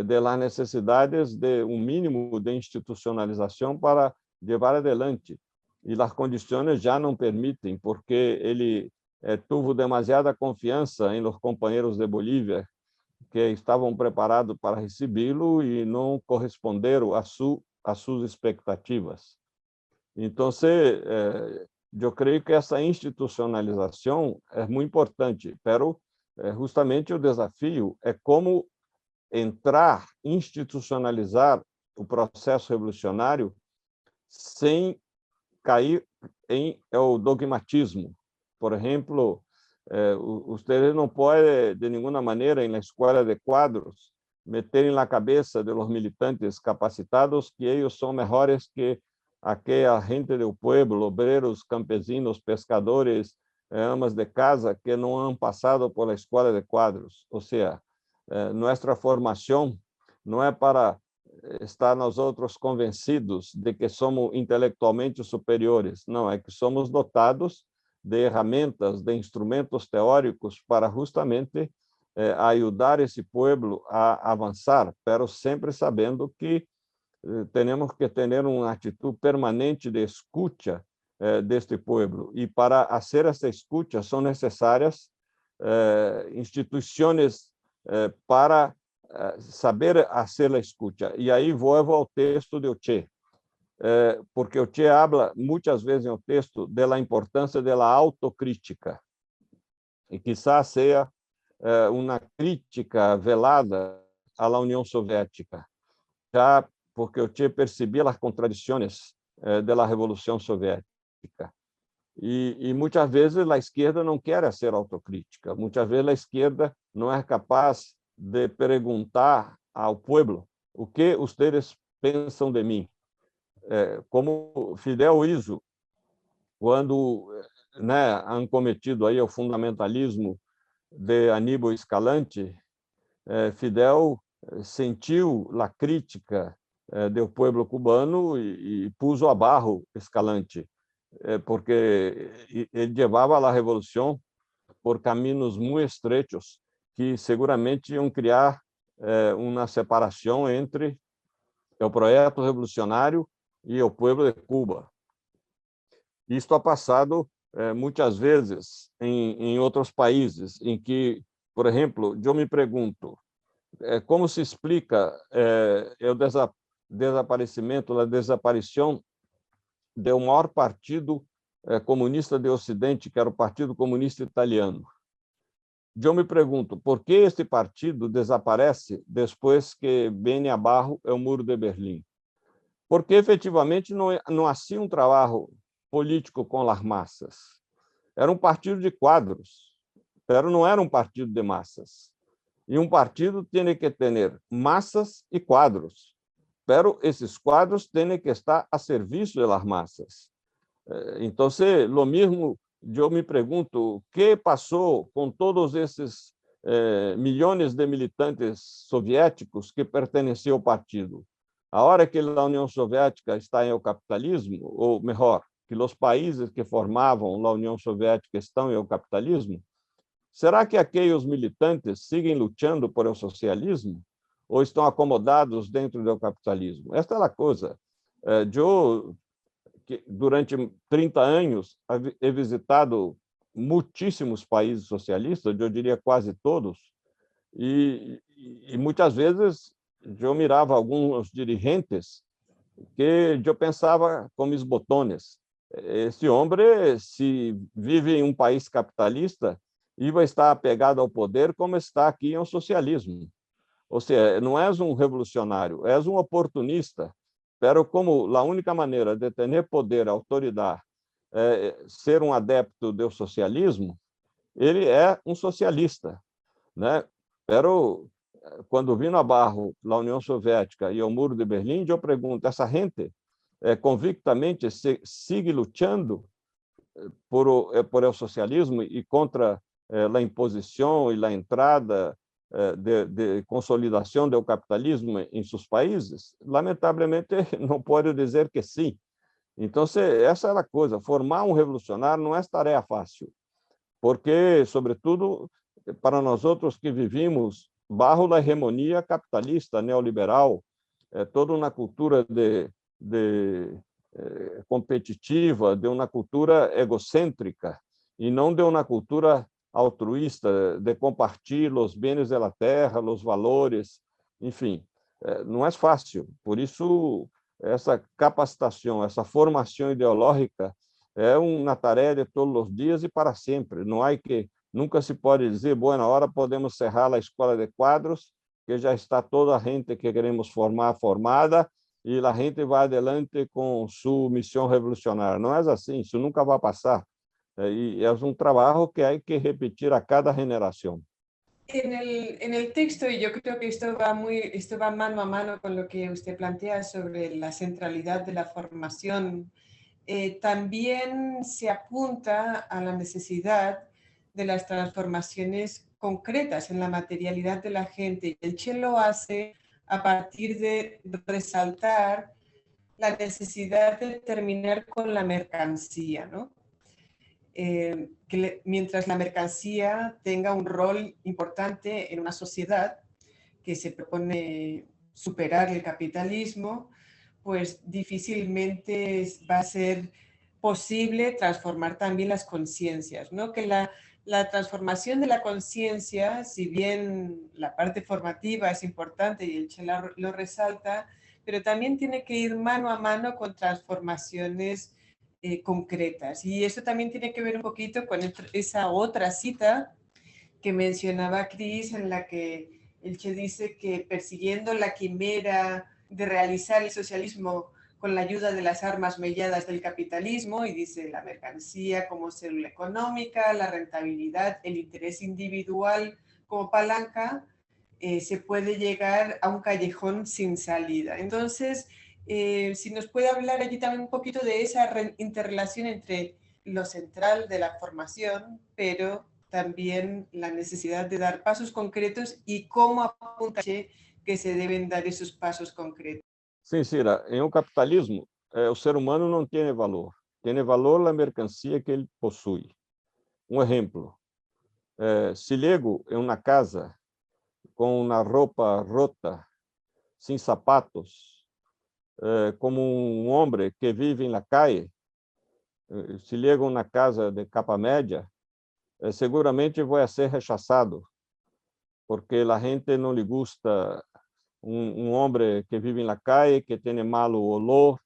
de las necessidades de mínimo de institucionalização para levar adelante. E as condições já não permitem, porque ele tuvo demasiada confiança em los companheiros de Bolívia, que estavam preparados para recebê-lo e não corresponderam a suas expectativas. Então, eu creio que essa institucionalização é muito importante, pero justamente o desafio é como entrar, institucionalizar o processo revolucionário sem cair em o dogmatismo. Por exemplo, ustedes não podem, de nenhuma maneira, na escola de quadros, meter na cabeça de los militantes capacitados que eles são melhores que aquela gente do pueblo, obreiros, campesinos, pescadores, amas de casa, que não han passado por a escola de quadros. Ou seja, nossa formação não é para estar nós outros convencidos de que somos intelectualmente superiores. Não, é que somos dotados de ferramentas, de instrumentos teóricos para justamente ajudar esse pueblo a avançar, pero sempre sabendo que temos que ter uma atitude permanente de escuta deste pueblo. E para fazer essa escuta são necessárias instituições para saber fazer a escuta. E aí volto ao texto de Che, porque o Che habla muitas vezes no texto da importância da autocrítica, e quizás seja uma crítica velada à União Soviética, já porque o Che percebia as contradições da Revolução Soviética. E muitas vezes a esquerda não quer ser autocrítica, muitas vezes a esquerda não é capaz de perguntar ao pueblo o que vocês pensam de mim. Como Fidel hizo quando han cometido aí o fundamentalismo de Aníbal Escalante, Fidel sentiu a crítica do pueblo cubano e puso abaixo Escalante, porque ele levava a revolução por caminhos muito estreitos que seguramente iam criar uma separação entre o projeto revolucionário e o pueblo de Cuba. Isto ha passado muitas vezes em outros países, em que, por exemplo, eu me pergunto como se explica o desaparecimento, a desaparição do maior partido comunista do Ocidente, que era o Partido Comunista Italiano. Eu me pergunto, por que este partido desaparece depois que vem abaixo o Muro de Berlim? Porque, efetivamente, não havia um trabalho político com as massas. Era um partido de quadros, mas não era um partido de massas. E um partido tem que ter massas e quadros, mas esses quadros têm que estar a serviço das massas. Então, lo mesmo, eu me pergunto, o que passou com todos esses milhões de militantes soviéticos que pertenciam ao partido? A hora que a União Soviética está em o capitalismo, ou melhor, que os países que formavam a União Soviética estão em o capitalismo, será que aqueles militantes seguem lutando por o socialismo ou estão acomodados dentro do capitalismo? Esta é a coisa. Eu, durante 30 anos, he visitado muitíssimos países socialistas, eu diria quase todos, e muitas vezes eu mirava alguns dirigentes que eu pensava como os botões. Esse homem, se vive em um país capitalista, ia estar apegado ao poder como está aqui em um socialismo. Ou seja, não és um revolucionário, és um oportunista, pero como a única maneira de ter poder, autoridade, ser um adepto do socialismo, ele é um socialista, né? Pero quando vino abaixo a União Soviética e o Muro de Berlim, eu pergunto, essa gente convictamente sigue lutando por el socialismo e contra a imposição e a entrada de consolidação do capitalismo em seus países? Lamentavelmente, não pode dizer que sim. Então, essa é a coisa. Formar um revolucionário não é tarefa fácil, porque, sobretudo, para nós outros que vivimos bajo a hegemonia capitalista, neoliberal, toda uma cultura competitiva, de uma cultura egocêntrica, e não de uma cultura altruísta, de compartilhar os bens da terra, os valores, enfim, não é fácil. Por isso, essa capacitação, essa formação ideológica é uma tarefa de todos os dias e para sempre. Não há que, nunca se pode dizer, boa, na hora podemos cerrar a escola de quadros, que já está toda a gente que queremos formar formada, e a gente vai adelante com sua missão revolucionária. Não é assim, isso nunca vai passar. Y es un trabajo que hay que repetir a cada generación. En el texto, y yo creo que esto va mano a mano con lo que usted plantea sobre la centralidad de la formación, también se apunta a la necesidad de las transformaciones concretas en la materialidad de la gente. El Che lo hace a partir de resaltar la necesidad de terminar con la mercancía, ¿no? Mientras la mercancía tenga un rol importante en una sociedad que se propone superar el capitalismo, pues difícilmente va a ser posible transformar también las conciencias, ¿no? Que la transformación de la conciencia, si bien la parte formativa es importante y el Che lo resalta, pero también tiene que ir mano a mano con transformaciones concretas. Y eso también tiene que ver un poquito con esa otra cita que mencionaba Cris, en la que el Che dice que persiguiendo la quimera de realizar el socialismo con la ayuda de las armas melladas del capitalismo, y dice la mercancía como célula económica, la rentabilidad, el interés individual como palanca, se puede llegar a un callejón sin salida. Entonces, si nos puede hablar allí también un poquito de esa interrelación entre lo central de la formación, pero también la necesidad de dar pasos concretos y cómo apunta que se deben dar esos pasos concretos. Sim, Cira, em um capitalismo, o ser humano não tem valor. Tem valor a mercancia que ele possui. Um exemplo, se chego em uma casa com uma roupa rota, sem sapatos, como um homem que vive na calle, se chego na casa de capa média, seguramente vou ser rechaçado, porque a gente não lhe gusta um homem que vive na calle, que tem malo olor,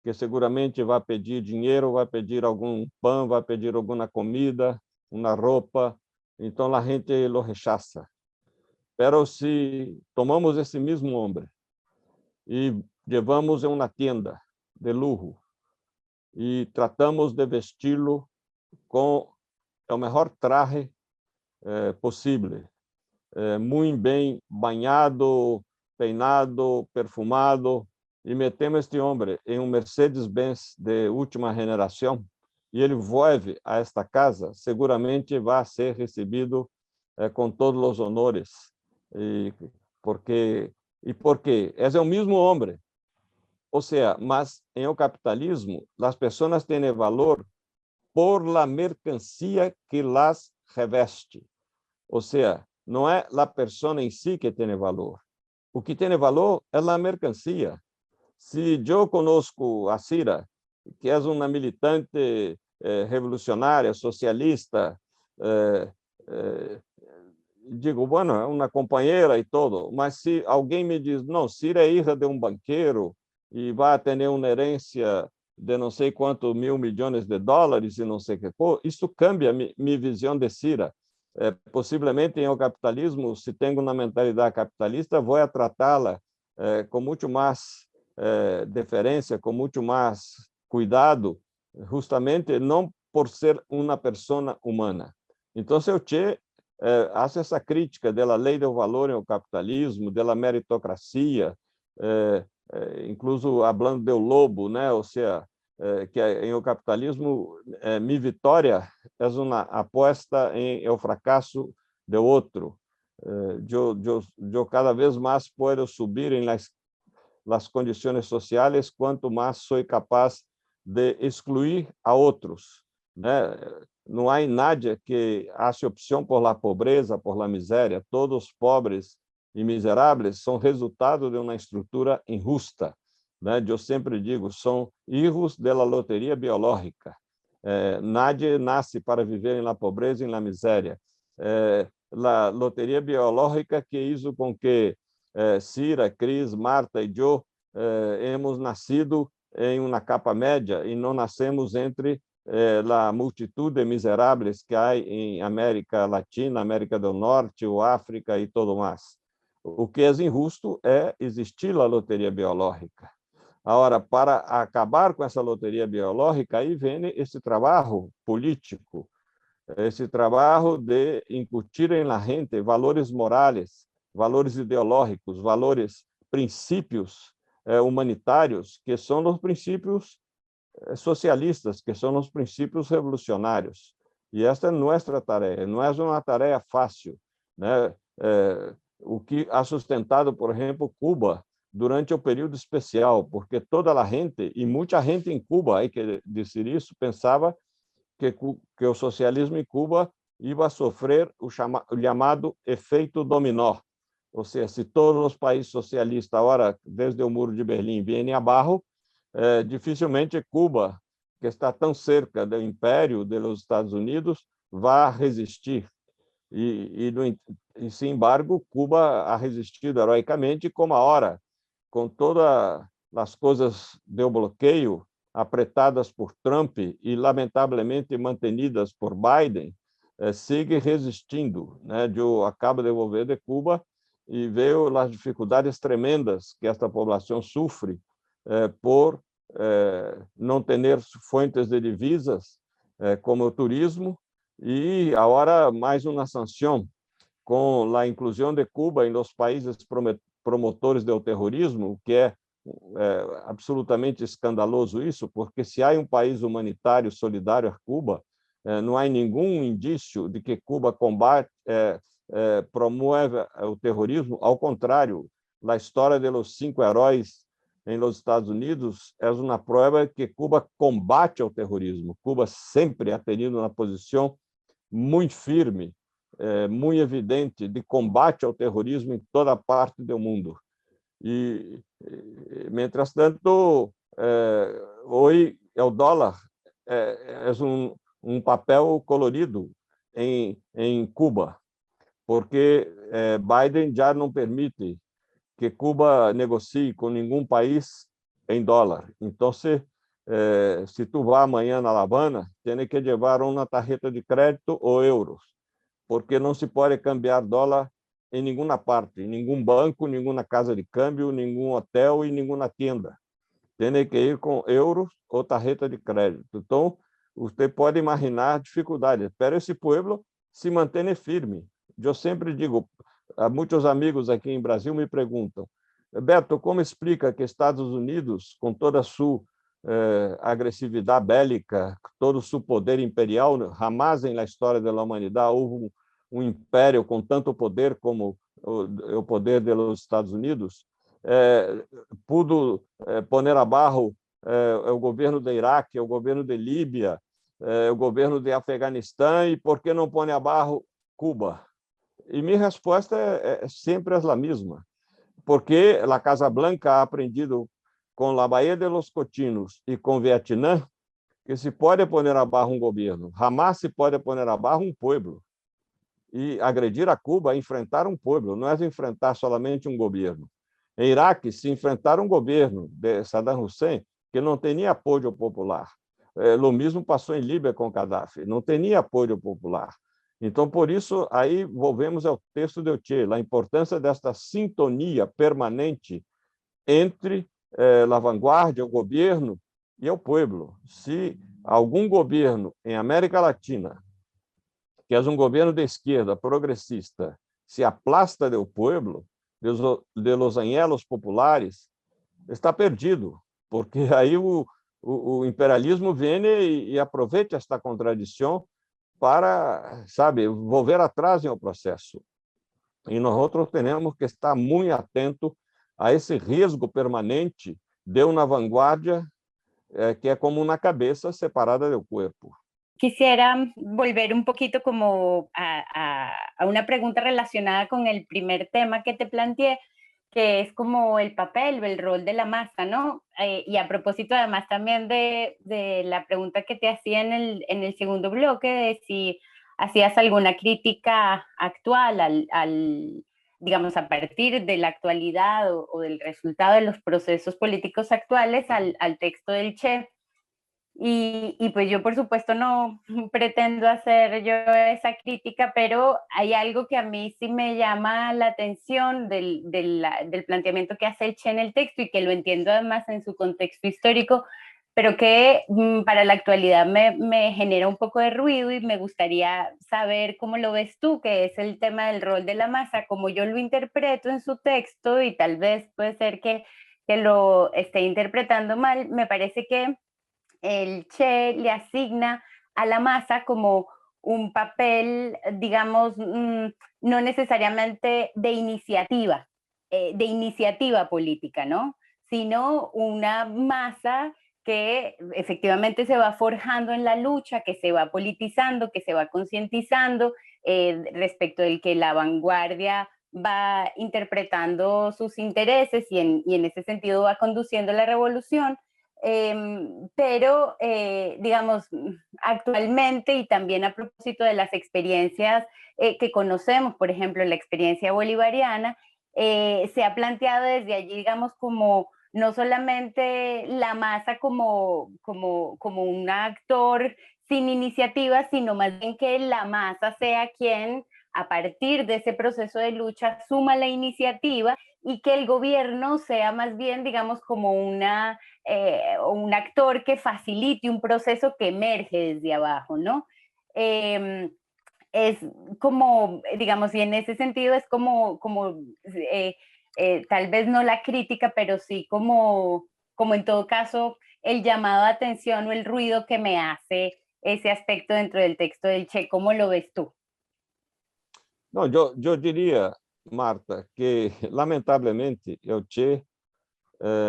que seguramente vai pedir dinheiro, vai pedir algum pão, vai pedir alguma comida, uma roupa, então a gente o rechaça. Pero se tomamos esse mesmo homem e levamos em uma tienda de luxo e tratamos de vesti-lo com o melhor traje possível, muito bem banhado, peinado, perfumado, e metemos este homem em um Mercedes-Benz de última geração, e ele vuelve a esta casa, seguramente vai ser recebido com todos os honores. Por quê? É o mesmo homem. Ou seja, mas em o capitalismo, as pessoas têm valor por la mercancia que las reveste. Ou seja, não é a pessoa em si que tem valor. O que tem valor é a mercancia. Se eu conosco a Cira, que é uma militante revolucionária, socialista, digo, bueno, é uma companheira e todo, mas se alguém me diz, não, Cira é filha de um banqueiro e vai ter uma herência de não sei quantos mil milhões de dólares e não sei o que, isso cambia minha visão de Cira. Possivelmente, em o capitalismo, se tenho uma mentalidade capitalista, vou tratá-la com muito mais deferência, com muito mais cuidado, justamente não por ser uma pessoa humana. Então, o Che hace essa crítica da lei do valor no capitalismo, da meritocracia, incluso hablando do lobo, né? Ou seja, que em o capitalismo, minha vitória é uma aposta em o fracasso do outro. Eu cada vez mais posso subir em las condições sociais, quanto mais sou capaz de excluir a outros, né? Não há nadie que haja opção por la pobreza, por la miséria. Todos os pobres e miseráveis são resultado de uma estrutura injusta, né? Eu sempre digo, são hijos da loteria biológica. Nadie nasce para viver na pobreza e na miséria. A loteria biológica que hizo com que Cira, Cris, Marta e eu hemos nascido em uma capa média e não nascemos entre a multitud de miseráveis que há em América Latina, América do Norte, ou África e tudo mais. O que é injusto é existir a loteria biológica. Agora, para acabar com essa loteria biológica, aí vem esse trabalho político, esse trabalho de incutir em la gente valores morais, valores ideológicos, valores, princípios humanitários, que são os princípios socialistas, que são os princípios revolucionários. E esta é nossa tarefa, não é uma tarefa fácil, né? O que ha sustentado, por exemplo, Cuba durante o período especial, porque toda a gente, e muita gente em Cuba, aí que dizer isso, pensava que o socialismo em Cuba ia sofrer o chamado efeito dominó. Ou seja, se todos os países socialistas, agora, desde o Muro de Berlim, vêm abaixo, dificilmente Cuba, que está tão cerca do império dos Estados Unidos, vai resistir. Sin embargo, Cuba ha resistido heroicamente, como agora, com todas as coisas do bloqueio apretadas por Trump e, lamentavelmente, mantenidas por Biden, segue resistindo, né? Eu acabo de volver de Cuba e vejo as dificuldades tremendas que esta população sofre por não ter fontes de divisas, como o turismo, e agora mais uma sanção com a inclusão de Cuba em los países promotores do terrorismo, que é absolutamente escandaloso isso, porque se há um país humanitário solidário a Cuba, não há nenhum indício de que Cuba combate, promove o terrorismo. Ao contrário, a história dos 5 heróis em los Estados Unidos é uma prova que Cuba combate o terrorismo. Cuba sempre ha tenido uma posição muito firme, muito evidente de combate ao terrorismo em toda parte do mundo. E, mientras tanto, hoje o dólar é um papel colorido em Cuba, porque Biden já não permite que Cuba negocie com nenhum país em dólar. Então, se tu vai amanhã na Havana, tem que levar uma tarjeta de crédito ou euros, porque não se pode cambiar dólar em nenhuma parte, em nenhum banco, nenhuma casa de câmbio, nenhum hotel e nenhuma tienda. Tem que ir com euros ou tarjeta de crédito. Então, você pode imaginar dificuldades, mas esse povo se mantém firme. Eu sempre digo, muitos amigos aqui em Brasil me perguntam: Beto, como explica que Estados Unidos, com toda a sua agressividade bélica, todo o seu poder imperial, jamais na história da humanidade houve um império com tanto poder como o poder dos Estados Unidos, pudo poner abaixo o governo do Iraque, o governo de Líbia, o governo de Afeganistão, e por que não põe abaixo Cuba? E minha resposta é sempre a mesma, porque a Casa Blanca ha aprendido com a Baía de los Cochinos e com o Vietnã que se pode poner abaixo um governo, jamais se pode poner abaixo um povo. E agredir a Cuba é enfrentar um povo, não é enfrentar somente um governo. Em Iraque, se enfrentar um governo de Saddam Hussein, que não tinha apoio popular. O mesmo passou em Líbia com Gaddafi, não tinha apoio popular. Então, por isso, aí volvemos ao texto de Che, a importância desta sintonia permanente entre a vanguarda, o governo e o povo. Se algum governo em América Latina que é um governo de esquerda progressista, se aplasta do pueblo, de los anhelos populares, está perdido, porque aí o imperialismo vem e aproveita esta contradição para, sabe, volver atrás no processo. E nós temos que estar muito atentos a esse risco permanente de uma vanguardia que é como una cabeza separada del cuerpo. Quisiera volver un poquito como a una pregunta relacionada con el primer tema que te planteé, que es como el papel o el rol de la masa, ¿no? Y a propósito además también de la pregunta que te hacía en el segundo bloque, de si hacías alguna crítica actual digamos, a partir de la actualidad o del resultado de los procesos políticos actuales al texto del Che. Y pues yo, por supuesto, no pretendo hacer yo esa crítica, pero hay algo que a mí sí me llama la atención del planteamiento que hace el Che en el texto y que lo entiendo además en su contexto histórico, pero que para la actualidad me genera un poco de ruido y me gustaría saber cómo lo ves tú, que es el tema del rol de la masa, como yo lo interpreto en su texto, y tal vez puede ser que lo esté interpretando mal. Me parece que el Che le asigna a la masa como un papel, digamos, no necesariamente de iniciativa política, ¿no? Sino una masa que efectivamente se va forjando en la lucha, que se va politizando, que se va concientizando respecto del que la vanguardia va interpretando sus intereses y en ese sentido va conduciendo la revolución. Pero, digamos, actualmente y también a propósito de las experiencias que conocemos, por ejemplo, la experiencia bolivariana, se ha planteado desde allí, digamos, como no solamente la masa como un actor sin iniciativa, sino más bien que la masa sea quien, a partir de ese proceso de lucha, suma la iniciativa y que el gobierno sea más bien, digamos, como un actor que facilite un proceso que emerge desde abajo, ¿no? Es como, digamos, y en ese sentido es como tal vez no la crítica, pero sí como en todo caso el llamado a atención o el ruido que me hace ese aspecto dentro del texto del Che. ¿Cómo lo ves tú? Não, eu diria, Marta, que lamentavelmente o Che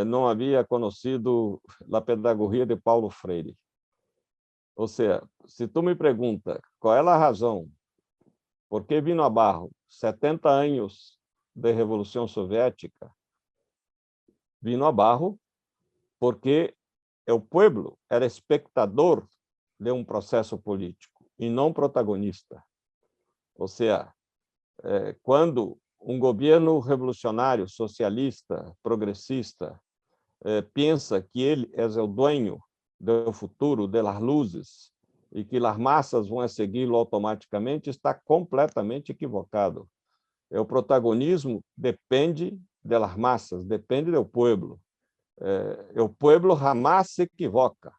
não havia conhecido a pedagogia de Paulo Freire. Ou seja, se tu me pergunta qual é a razão por que vino abaixo 70 anos de Revolução Soviética, vino abaixo porque o povo era espectador de um processo político e não protagonista. Ou seja, quando um governo revolucionário, socialista, progressista, pensa que ele é o dueño do futuro, das luzes, e que as massas vão segui-lo automaticamente, está completamente equivocado. O protagonismo depende das massas, depende do povo. O povo jamais se equivoca.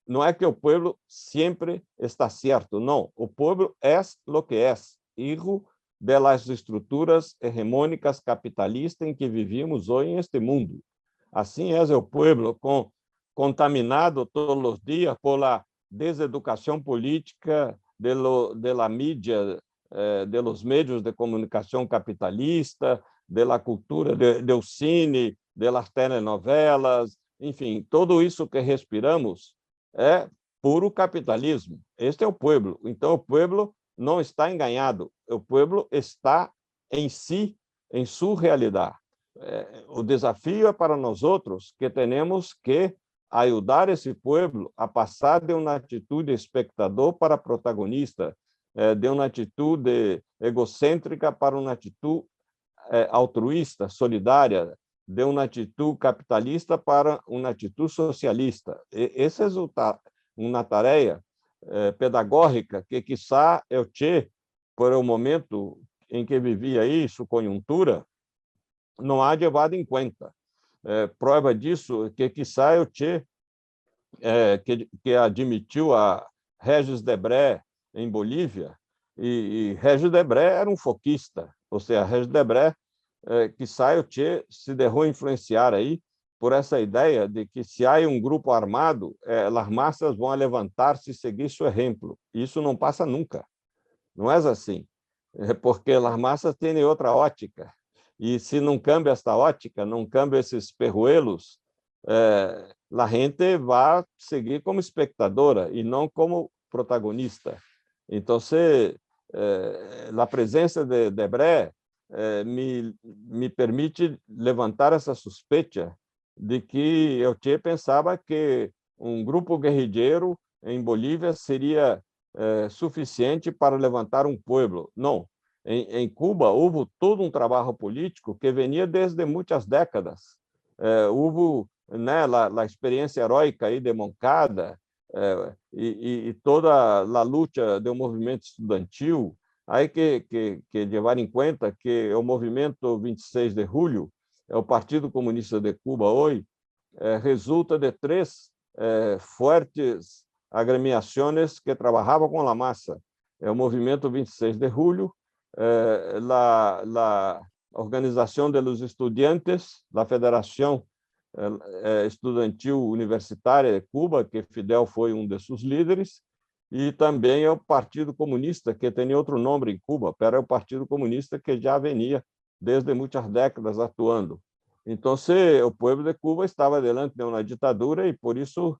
Não é que o povo sempre está certo, não. O povo é o que é, hijo de las estruturas hegemônicas capitalistas em que vivimos hoje neste mundo. Assim é o povo, contaminado todos os dias por la deseducação política de la mídia, de los medios de comunicação capitalista, de la cultura do cine, de las telenovelas, enfim, tudo isso que respiramos é puro capitalismo. Este é o povo. Então, o povo não está enganado. O povo está em si, em sua realidade. O desafio é para nós outros que temos que ajudar esse povo a passar de uma atitude espectador para protagonista, de uma atitude egocêntrica para uma atitude altruísta, solidária, de uma atitude capitalista para uma atitude socialista. Essa é uma tarefa pedagógica que, quiçá, o Che, por o momento em que vivia aí, sua conjuntura, não há levado em conta. Prova disso que, quiçá, o Che, que admitiu a Regis Debray em Bolívia, E Régis Debray era um foquista, ou seja, Régis Debray, quizá o Che se deixou influenciar aí por essa ideia de que se há um grupo armado, as massas vão levantar-se e seguir seu exemplo. Isso não passa nunca. Não é assim. Porque as massas têm outra ótica. E se não cambia esta ótica, não cambia esses perruelos, a gente vai seguir como espectadora e não como protagonista. Então, a presença de Debray me permite levantar essa suspeita de que o Che pensava que um grupo guerrilheiro em Bolívia seria suficiente para levantar um povo. Não. Em Cuba, houve todo um trabalho político que venia desde muitas décadas. Houve a experiência heróica aí de Moncada e toda a luta do movimento estudantil. Aí que levar em conta que o movimento 26 de julho, o Partido Comunista de Cuba hoje, resulta de três fortes agremiações que trabalhavam com a massa. É o movimento 26 de julho, a Organização dos Estudiantes, a Federação Estudantil Universitária de Cuba, que Fidel foi um de seus líderes, e também é o Partido Comunista, que tem outro nome em Cuba, pero é o Partido Comunista que já venia desde muitas décadas atuando. Então, o povo de Cuba estava diante de uma ditadura e, por isso,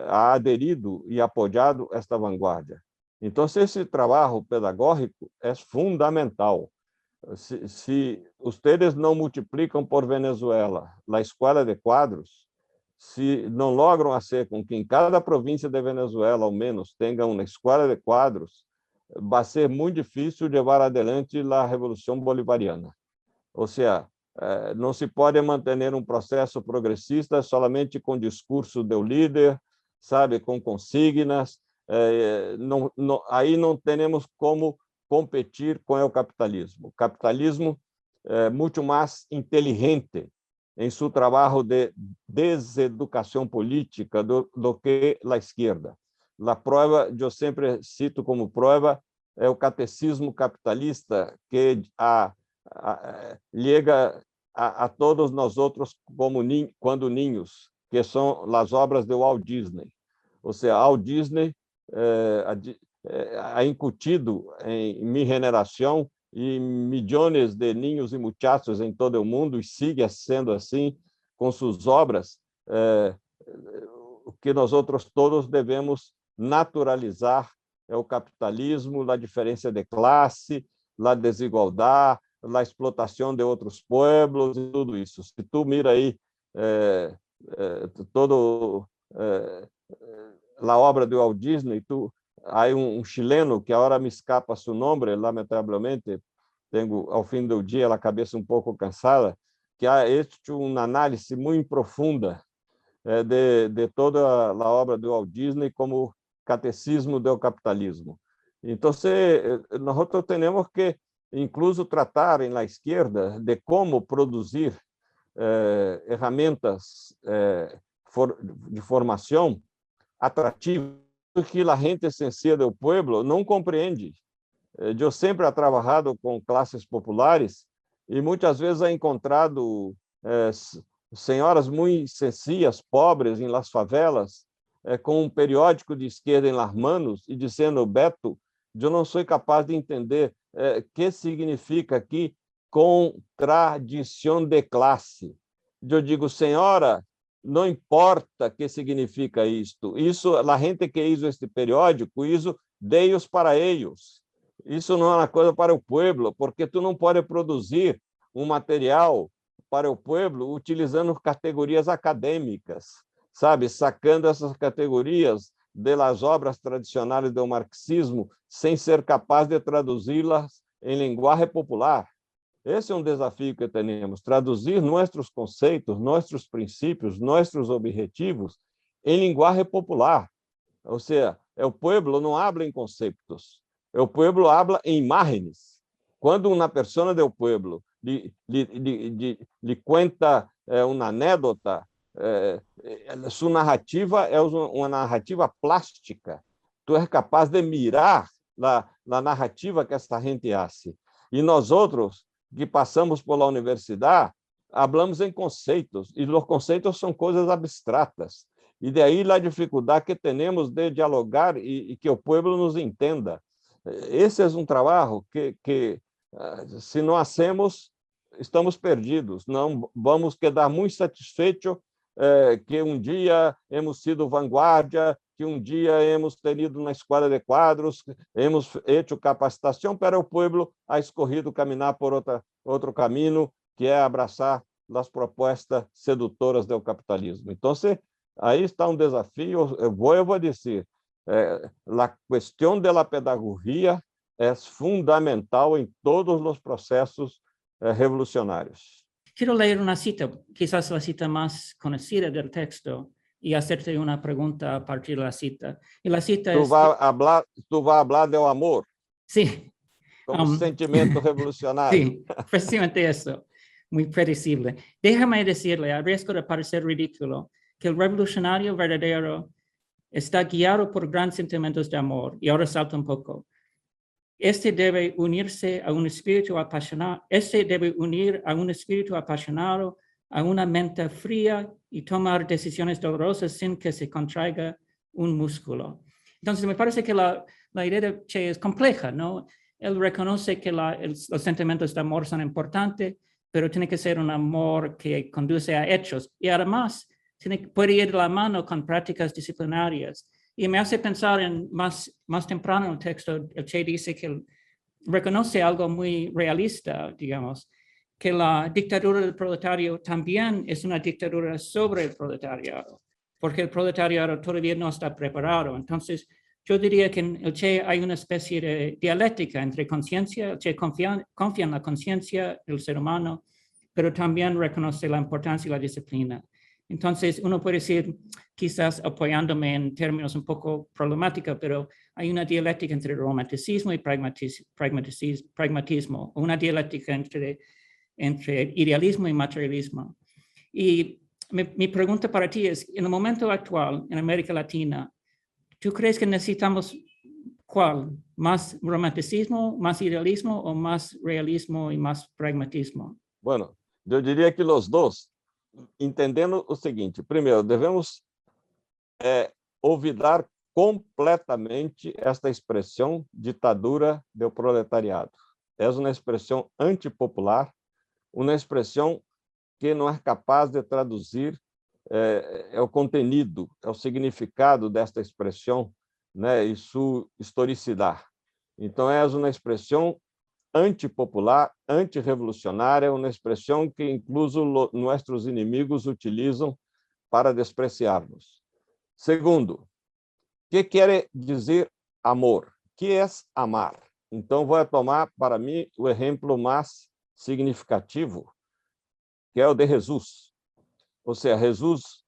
ha aderido e apoiado esta vanguarda. Então, esse trabalho pedagógico é fundamental. Se vocês não multiplicam por Venezuela a escola de quadros, se não logram fazer com que em cada província de Venezuela, ao menos, tenha uma escola de quadros, vai ser muito difícil levar adelante a Revolução Bolivariana. Ou seja, não se pode manter um processo progressista somente com discurso do líder, sabe, com consignas. Aí não temos como competir com o capitalismo. O capitalismo é muito mais inteligente em seu trabalho de deseducação política do que a esquerda. A prova, eu sempre cito como prova, é o catecismo capitalista que chega a todos nós outros como quando ninhos, que são as obras de Walt Disney. Ou seja, Walt Disney ha incutido em minha geração e milhões de ninhos e muchachos em todo o mundo, e sigue sendo assim com suas obras, que nós outros todos devemos naturalizar o capitalismo, a diferença de classe, a desigualdade, a explotação de outros pueblos e tudo isso. Se tu mira aí todo a obra de Walt Disney, há um chileno que agora me escapa seu nome, lamentavelmente, tenho ao fim do dia a cabeça um pouco cansada, que ha hecho uma análise muito profunda de toda a obra de Walt Disney como catecismo do capitalismo. Então, nós temos que, incluso, tratar na esquerda de como produzir ferramentas de formação atrativas que a gente sencilla do pueblo não compreende. Eu sempre he trabalhado com classes populares e muitas vezes he encontrado senhoras muito sencillas, pobres, em las favelas, com um periódico de esquerda em las manos e dizendo: Beto, eu não sou capaz de entender o que significa aqui contradição de classe. Eu digo: senhora, não importa o que significa isto. Isso, a gente que hizo este periódico, hizo de ellos para ellos. Isso não é uma coisa para o pueblo, porque tu não pode produzir um material para o pueblo utilizando categorias acadêmicas, sabe? Sacando essas categorias das obras tradicionais do marxismo, sem ser capaz de traduzi-las em linguagem popular. Esse é um desafio que temos, traduzir nossos conceitos, nossos princípios, nossos objetivos em linguagem popular. Ou seja, o pueblo não habla em conceitos, o pueblo habla em imagens. Quando uma pessoa do pueblo lhe conta uma anedota, sua narrativa é uma narrativa plástica. Tu és capaz de mirar la narrativa que esta gente hace. E nós outros, que passamos por la universidade, hablamos em conceitos, e os conceitos são coisas abstratas. E daí a dificuldade que temos de dialogar e que o povo nos entenda. Esse é um trabalho que se não hacemos, estamos perdidos. Não vamos quedar muito satisfeitos que dia hemos sido vanguardia, que dia hemos tenido na escola de quadros, hemos feito capacitação, para o povo ha escorrido caminhar por outro caminho, que é abraçar as propostas sedutoras do capitalismo. Então, aí está um desafio. Eu vou dizer, a questão da pedagogia é fundamental em todos os processos revolucionários. Quiero leer una cita, quizás la cita más conocida del texto, y hacerte una pregunta a partir de la cita. Y la cita tu vas a hablar del amor. Sí. Como sentimento revolucionario. Sí, precisamente eso. Muy predecible. Déjame decirle, a riesgo de parecer ridículo, que el revolucionario verdadero está guiado por grandes sentimientos de amor. Y ahora salta un poco. Este debe unirse a un espíritu apasionado, a una mente fría y tomar decisiones dolorosas sin que se contraiga un músculo. Entonces, me parece que la idea de Che es compleja, ¿no? Él reconoce que los sentimientos de amor son importantes, pero tiene que ser un amor que conduce a hechos. Y además, puede ir de la mano con prácticas disciplinarias. Y me hace pensar más temprano en el texto, el Che dice que reconoce algo muy realista, digamos, que la dictadura del proletario también es una dictadura sobre el proletariado, porque el proletariado todavía no está preparado. Entonces, yo diría que en el Che hay una especie de dialéctica entre conciencia. El Che confía en la conciencia del ser humano, pero también reconoce la importancia y la disciplina. Entonces, uno puede decir, quizás apoyándome en términos un poco problemáticos, pero hay una dialéctica entre romanticismo y pragmatismo, una dialéctica entre idealismo y materialismo. Y mi pregunta para ti es, en el momento actual, en América Latina, ¿tú crees que necesitamos cuál? ¿Más romanticismo, más idealismo o más realismo y más pragmatismo? Bueno, eu diria que os dois, entendendo o seguinte: primeiro, devemos olvidar completamente esta expressão ditadura do proletariado. É uma expressão antipopular, uma expressão que não é capaz de traduzir o conteúdo, o significado desta expressão, né, e sua historicidade. Então, é uma expressão antipopular, antirrevolucionária, uma expressão que incluso nossos inimigos utilizam para despreciar-nos. Segundo, o que quer dizer amor? O que é amar? Então, vou tomar para mim o exemplo mais significativo, que é o de Jesus. Ou seja, Jesus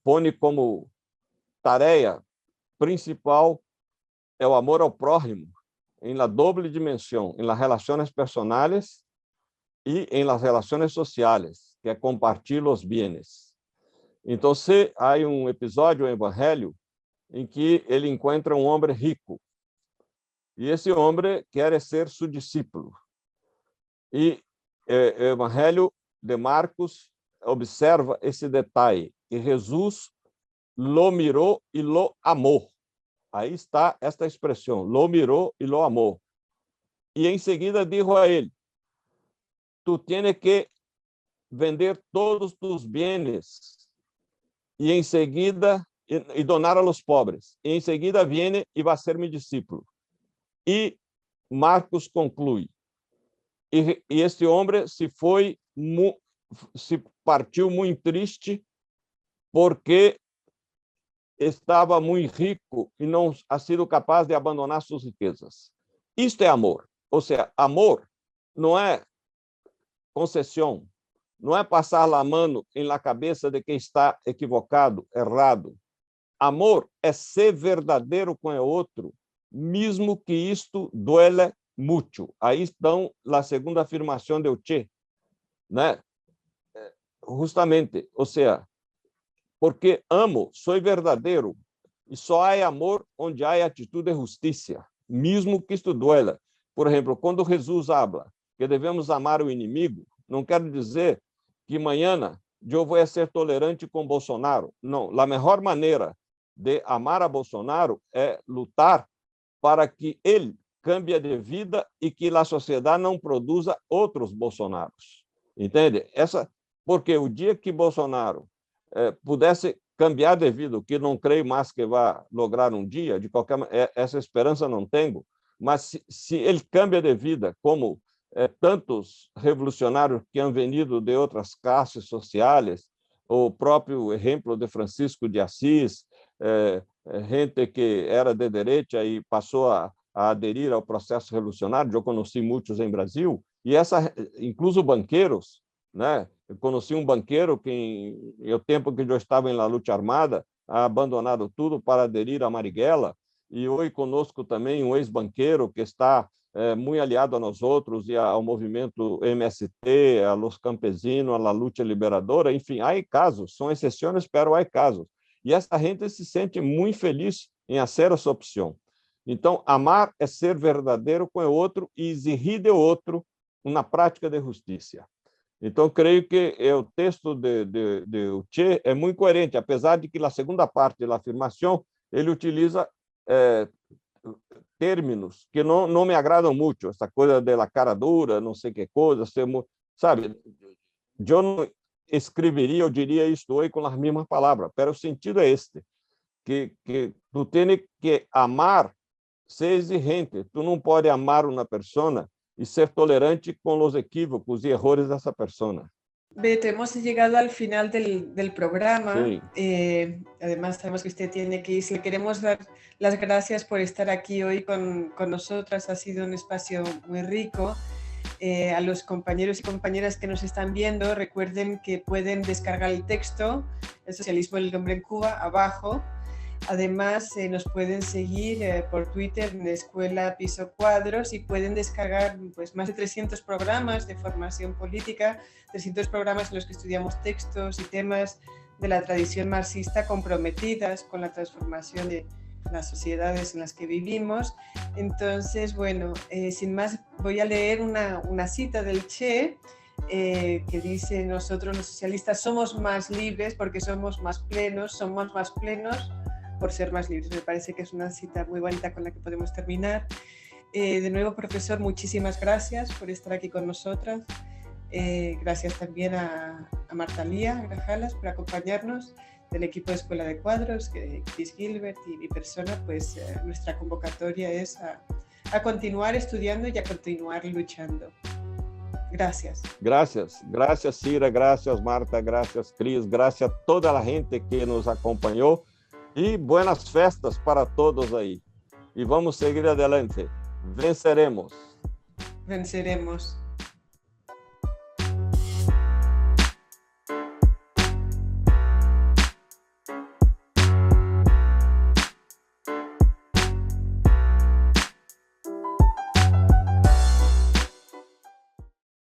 põe como tarefa principal o amor ao próximo, em la doble dimensão, em las relações personais e em las relações sociais, que é compartilhar os bienes. Então, há episódio no Evangelho em que ele encontra homem rico, e esse homem quer ser seu discípulo. E o Evangelho de Marcos observa esse detalhe, e Jesus lo mirou e lo amou. Aí está esta expressão, lo mirou e lo amou. E em seguida dijo a ele: tu tienes que vender todos tus bienes e em seguida e donar a los pobres. E em seguida viene e vai ser meu discípulo. E Marcos conclui: e este homem se partiu muito triste porque estava muito rico e não ha sido capaz de abandonar suas riquezas. Isto é amor. Ou seja, amor não é concessão, não é passar a mão na cabeça de quem está equivocado, errado. Amor é ser verdadeiro com o outro, mesmo que isto duele muito. Aí está a segunda afirmação de Che, né? Justamente, ou seja, porque amo, sou verdadeiro, e só há amor onde há atitude de justiça. mesmo que isto duela. Por exemplo, quando Jesus habla que devemos amar o inimigo, não quer dizer que amanhã eu vou ser tolerante com Bolsonaro. Não, a melhor maneira de amar a Bolsonaro é lutar para que ele cambie de vida e que a sociedade não produza outros Bolsonaros. Entende? Porque o dia que Bolsonaro pudesse cambiar de vida, o que não creio mais que vai lograr um dia, de qualquer maneira, essa esperança não tenho, mas se ele cambia de vida, como tantos revolucionários que han venido de outras classes sociais, o próprio exemplo de Francisco de Assis, gente que era de direita e passou a aderir ao processo revolucionário, eu conheci muitos em Brasil, e incluso banqueiros, né? Eu conheci um banqueiro que, no tempo que eu estava na luta armada, ha abandonado tudo para aderir a Marighella, e hoje conosco também um ex-banqueiro que está muito aliado a nós outros e ao movimento MST, a los campesinos, a la luta liberadora, enfim, há casos, são exceções, pero há casos. E essa gente se sente muito feliz em fazer essa opção. Então, amar é ser verdadeiro com o outro e exigir de outro uma prática de justiça. Então, creio que o texto de Che é muito coerente, apesar de que na segunda parte da afirmação ele utiliza términos que não me agradam muito, essa coisa da cara dura, não sei que coisa, sabe? Eu não escreveria, eu diria isto hoje com as mesmas palavras, mas o sentido é este, que tu tens que amar, ser exigente, tu não pode amar uma pessoa y ser tolerante con los equívocos y errores de esa persona. Beto, hemos llegado al final del programa. Sí. Además, sabemos que usted tiene que irse. Le queremos dar las gracias por estar aquí hoy con nosotras. Ha sido un espacio muy rico. A los compañeros y compañeras que nos están viendo, recuerden que pueden descargar el texto, El socialismo del hombre en Cuba, abajo. Además, nos pueden seguir por Twitter en Escuela Piso Cuadros y pueden descargar pues, más de 300 programas de formación política, 300 programas en los que estudiamos textos y temas de la tradición marxista comprometidas con la transformación de las sociedades en las que vivimos. Entonces, bueno, sin más, voy a leer una cita del Che que dice: nosotros los socialistas somos más libres porque somos más plenos por ser más libres. Me parece que es una cita muy bonita con la que podemos terminar. De nuevo, profesor, muchísimas gracias por estar aquí con nosotras. Gracias también a Marta Lía Grajalas por acompañarnos, del equipo de Escuela de Cuadros, Chris Gilbert y mi persona. Pues nuestra convocatoria es a continuar estudiando y a continuar luchando. Gracias. Gracias. Gracias, Cira. Gracias, Marta. Gracias, Cris. Gracias a toda a gente que nos acompanhou. E buenas festas para todos aí. E vamos seguir adelante. Venceremos. Venceremos.